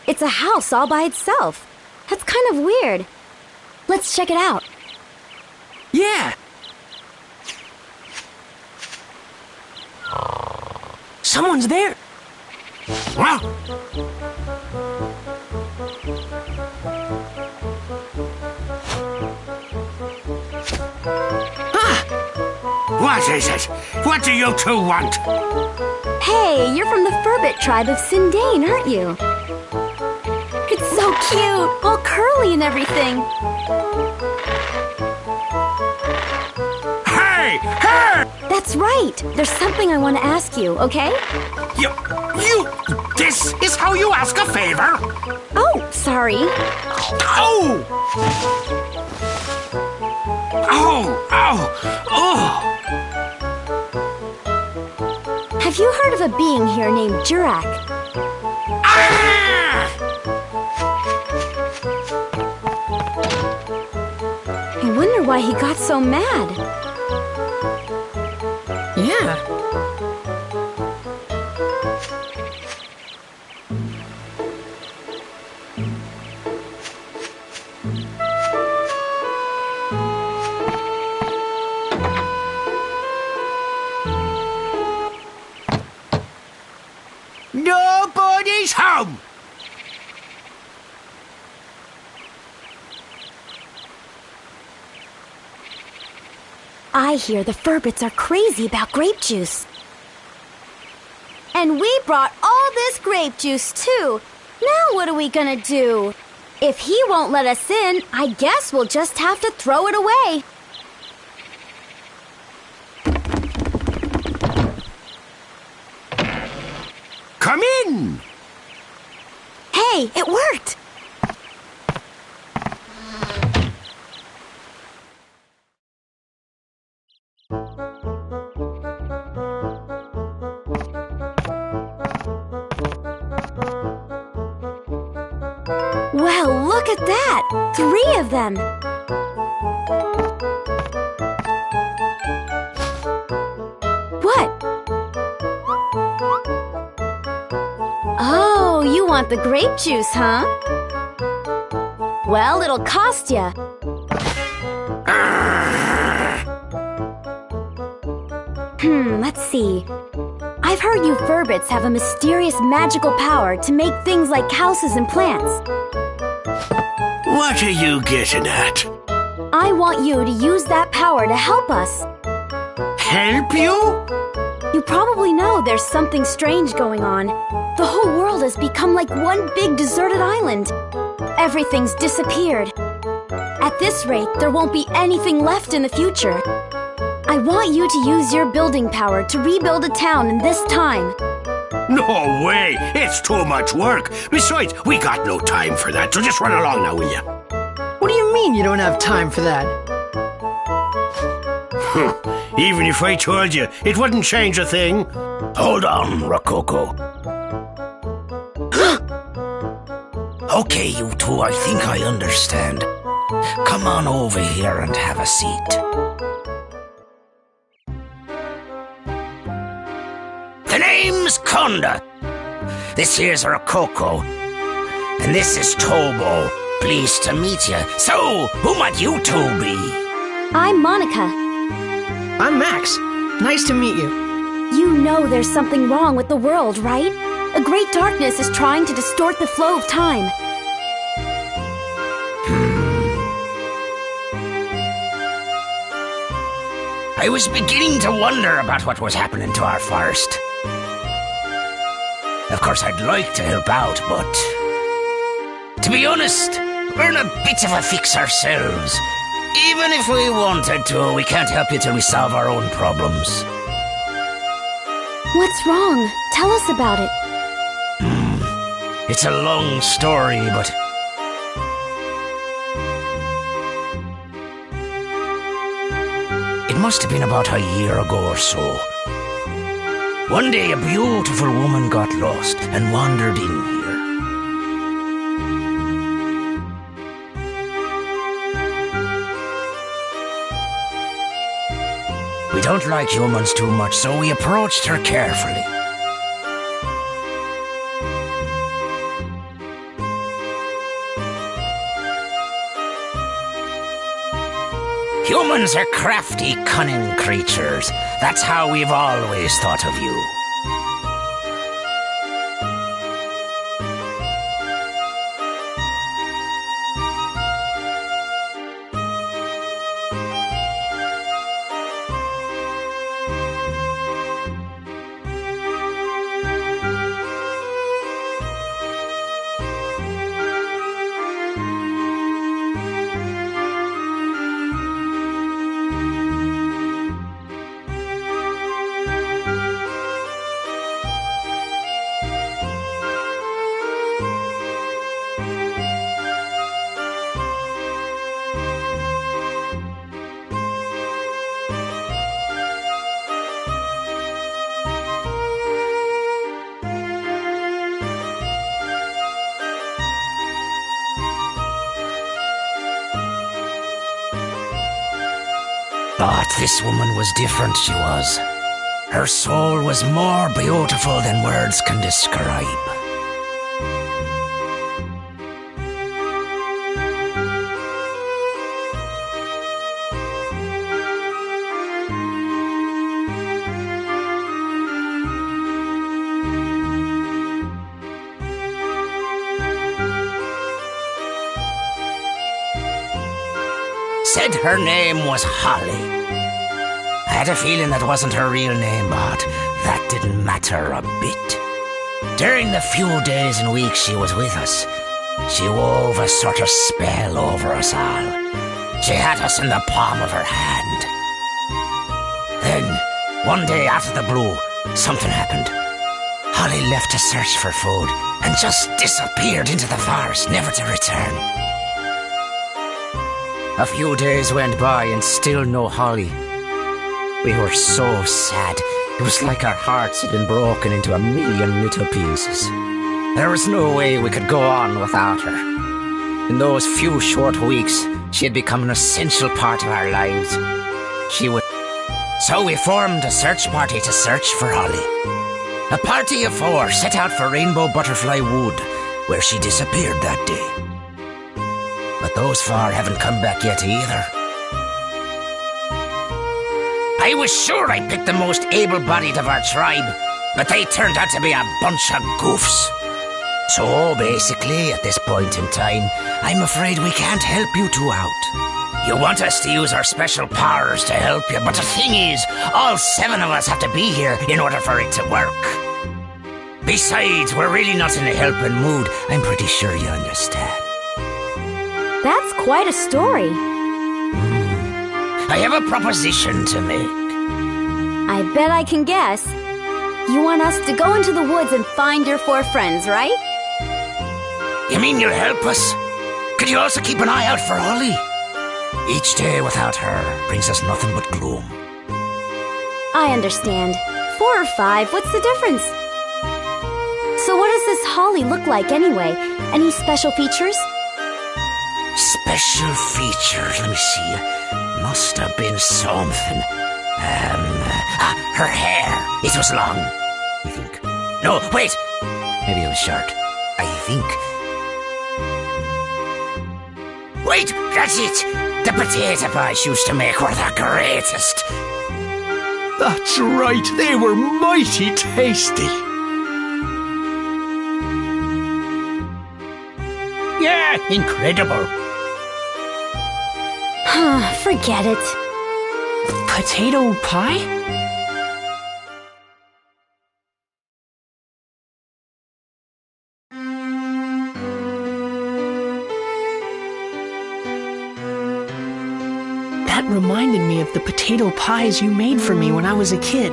It's a house all by itself. That's kind of weird. Let's check it out. Yeah! Someone's there! Well, what is it? What do you two want? Hey, you're from the Furbit tribe of Sindane, aren't you? It's so cute, all curly and everything. Hey! Hey! That's right. There's something I want to ask you, okay? You... This is how you ask a favor? Oh, sorry. Oh! Oh! Oh! Oh! Have you heard of a being here named Jurak? Ah! I wonder why he got so mad. Yeah. Nobody's home! I hear the Furbits are crazy about grape juice. And we brought all this grape juice, too. Now what are we gonna do? If he won't let us in, I guess we'll just have to throw it away. Come in! Hey, it worked! Well, look at that! 3 of them! want the grape juice, huh? Well, it'll cost ya. Let's see. I've heard you Furbits have a mysterious magical power to make things like houses and plants. What are you getting at? I want you to use that power to help us. Help you? You probably know there's something strange going on. The whole world has become like one big deserted island. Everything's disappeared. At this rate, there won't be anything left in the future. I want you to use your building power to rebuild a town in this time. No way! It's too much work. Besides, we got no time for that, so just run along now, will ya? What do you mean you don't have time for that? Even if I told you, it wouldn't change a thing. Hold on, Rococo. Okay, you two, I think I understand. Come on over here and have a seat. The name's Conda. This here's Rococo. And this is Tobo. Pleased to meet you. So, who might you two be? I'm Monica. I'm Max. Nice to meet you. You know there's something wrong with the world, right? A great darkness is trying to distort the flow of time. I was beginning to wonder about what was happening to our forest. Of course, I'd like to help out, but... to be honest, we're in a bit of a fix ourselves. Even if we wanted to, we can't help you till we solve our own problems. What's wrong? Tell us about it. It's a long story, but... it must have been about a year ago or so. One day, a beautiful woman got lost and wandered in here. We don't like humans too much, so we approached her carefully. Humans are crafty, cunning creatures. That's how we've always thought of you. But this woman was different, she was. Her soul was more beautiful than words can describe. Said her name was Holly. I had a feeling that wasn't her real name, but that didn't matter a bit. During the few days and weeks she was with us, she wove a sort of spell over us all. She had us in the palm of her hand. Then, one day out of the blue, something happened. Holly left to search for food and just disappeared into the forest, never to return. A few days went by and still no Holly. We were so sad. It was like our hearts had been broken into a million little pieces. There was no way we could go on without her. In those few short weeks, she had become an essential part of our lives. So we formed a search party to search for Holly. A party of 4 set out for Rainbow Butterfly Wood, where she disappeared that day. But those four haven't come back yet either. I was sure I picked the most able-bodied of our tribe, but they turned out to be a bunch of goofs. So basically, at this point in time, I'm afraid we can't help you two out. You want us to use our special powers to help you, but the thing is, all 7 of us have to be here in order for it to work. Besides, we're really not in a helping mood. I'm pretty sure you understand. That's quite a story. I have a proposition to make. I bet I can guess. You want us to go into the woods and find your 4 friends, right? You mean you'll help us? Could you also keep an eye out for Holly? Each day without her brings us nothing but gloom. I understand. 4 or 5, what's the difference? So what does this Holly look like anyway? Any special features? Special features, let me see. Must have been something. Her hair. It was long, I think. No, wait. Maybe it was short. I think. Wait, that's it. The potato pies used to make were the greatest. That's right, they were mighty tasty. Yeah, incredible. Forget it. Potato pie? That reminded me of the potato pies you made for me when I was a kid.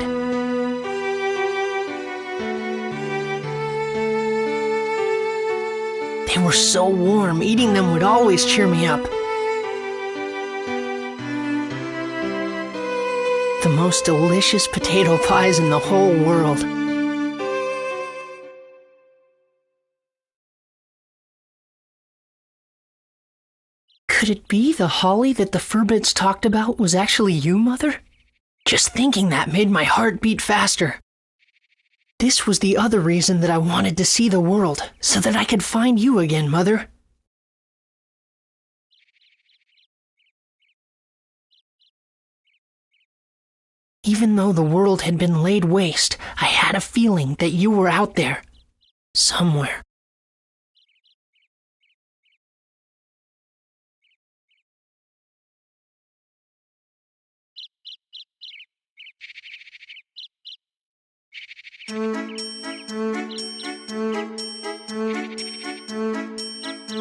They were so warm, eating them would always cheer me up. The most delicious potato pies in the whole world. Could it be the Holly that the Furbits talked about was actually you, Mother? Just thinking that made my heart beat faster. This was the other reason that I wanted to see the world, so that I could find you again, Mother. Even though the world had been laid waste, I had a feeling that you were out there, somewhere.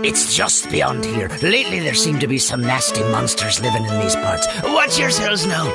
It's just beyond here. Lately there seem to be some nasty monsters living in these parts. Watch yourselves now.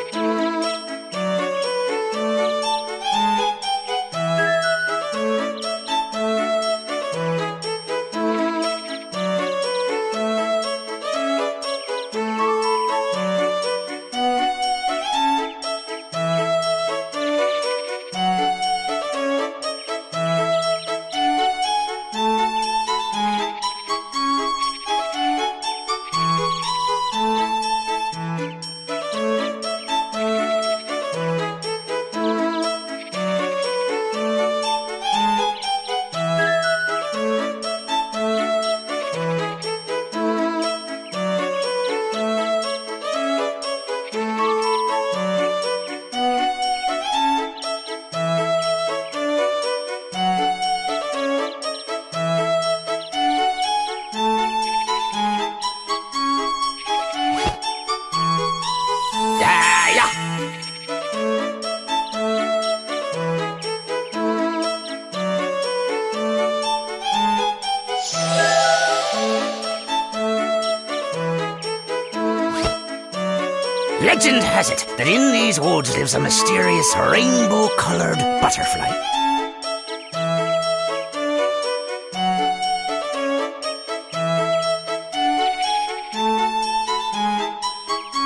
Legend has it that in these woods lives a mysterious rainbow-colored butterfly.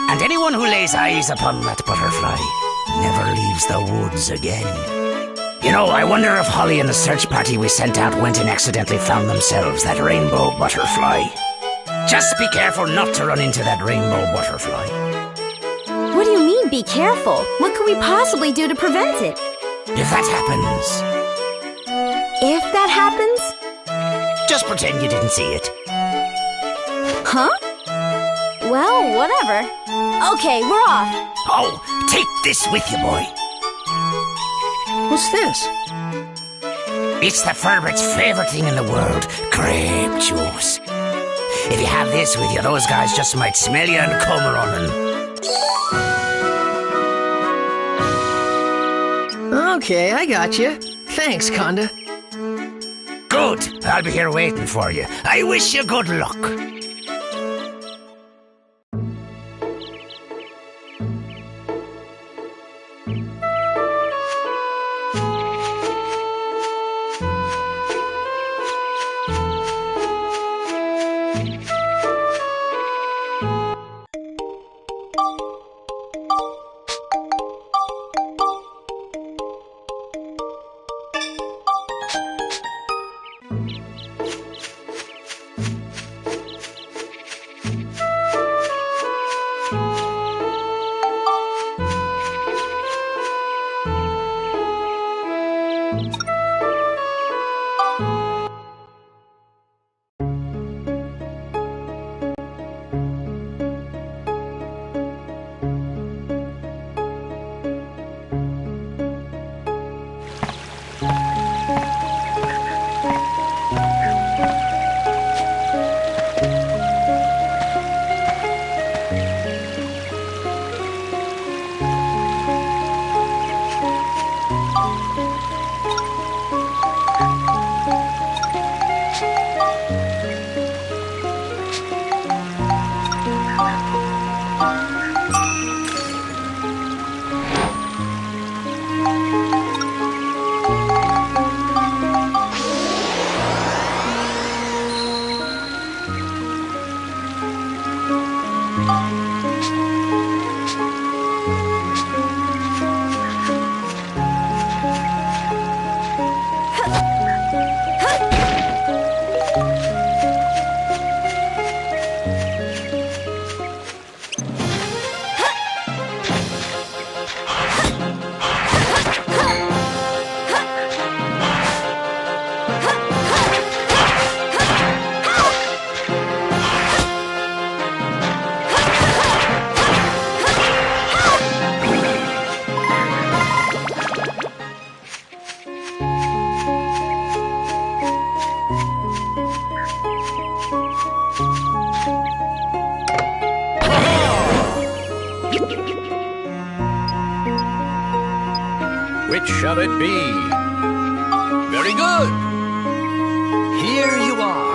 And anyone who lays eyes upon that butterfly never leaves the woods again. You know, I wonder if Holly and the search party we sent out went and accidentally found themselves that rainbow butterfly. Just be careful not to run into that rainbow butterfly. What do you mean, be careful? What could we possibly do to prevent it? If that happens... If that happens? Just pretend you didn't see it. Huh? Well, whatever. Okay, we're off. Oh, take this with you, boy. What's this? It's the Ferbert's favorite thing in the world, grape juice. If you have this with you, those guys just might smell you and come running. Okay, I got you. Thanks, Conda. Good. I'll be here waiting for you. I wish you good luck. Which shall it be? Very good. Here you are.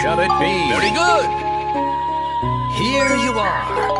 shall it be? Very good. Here you are.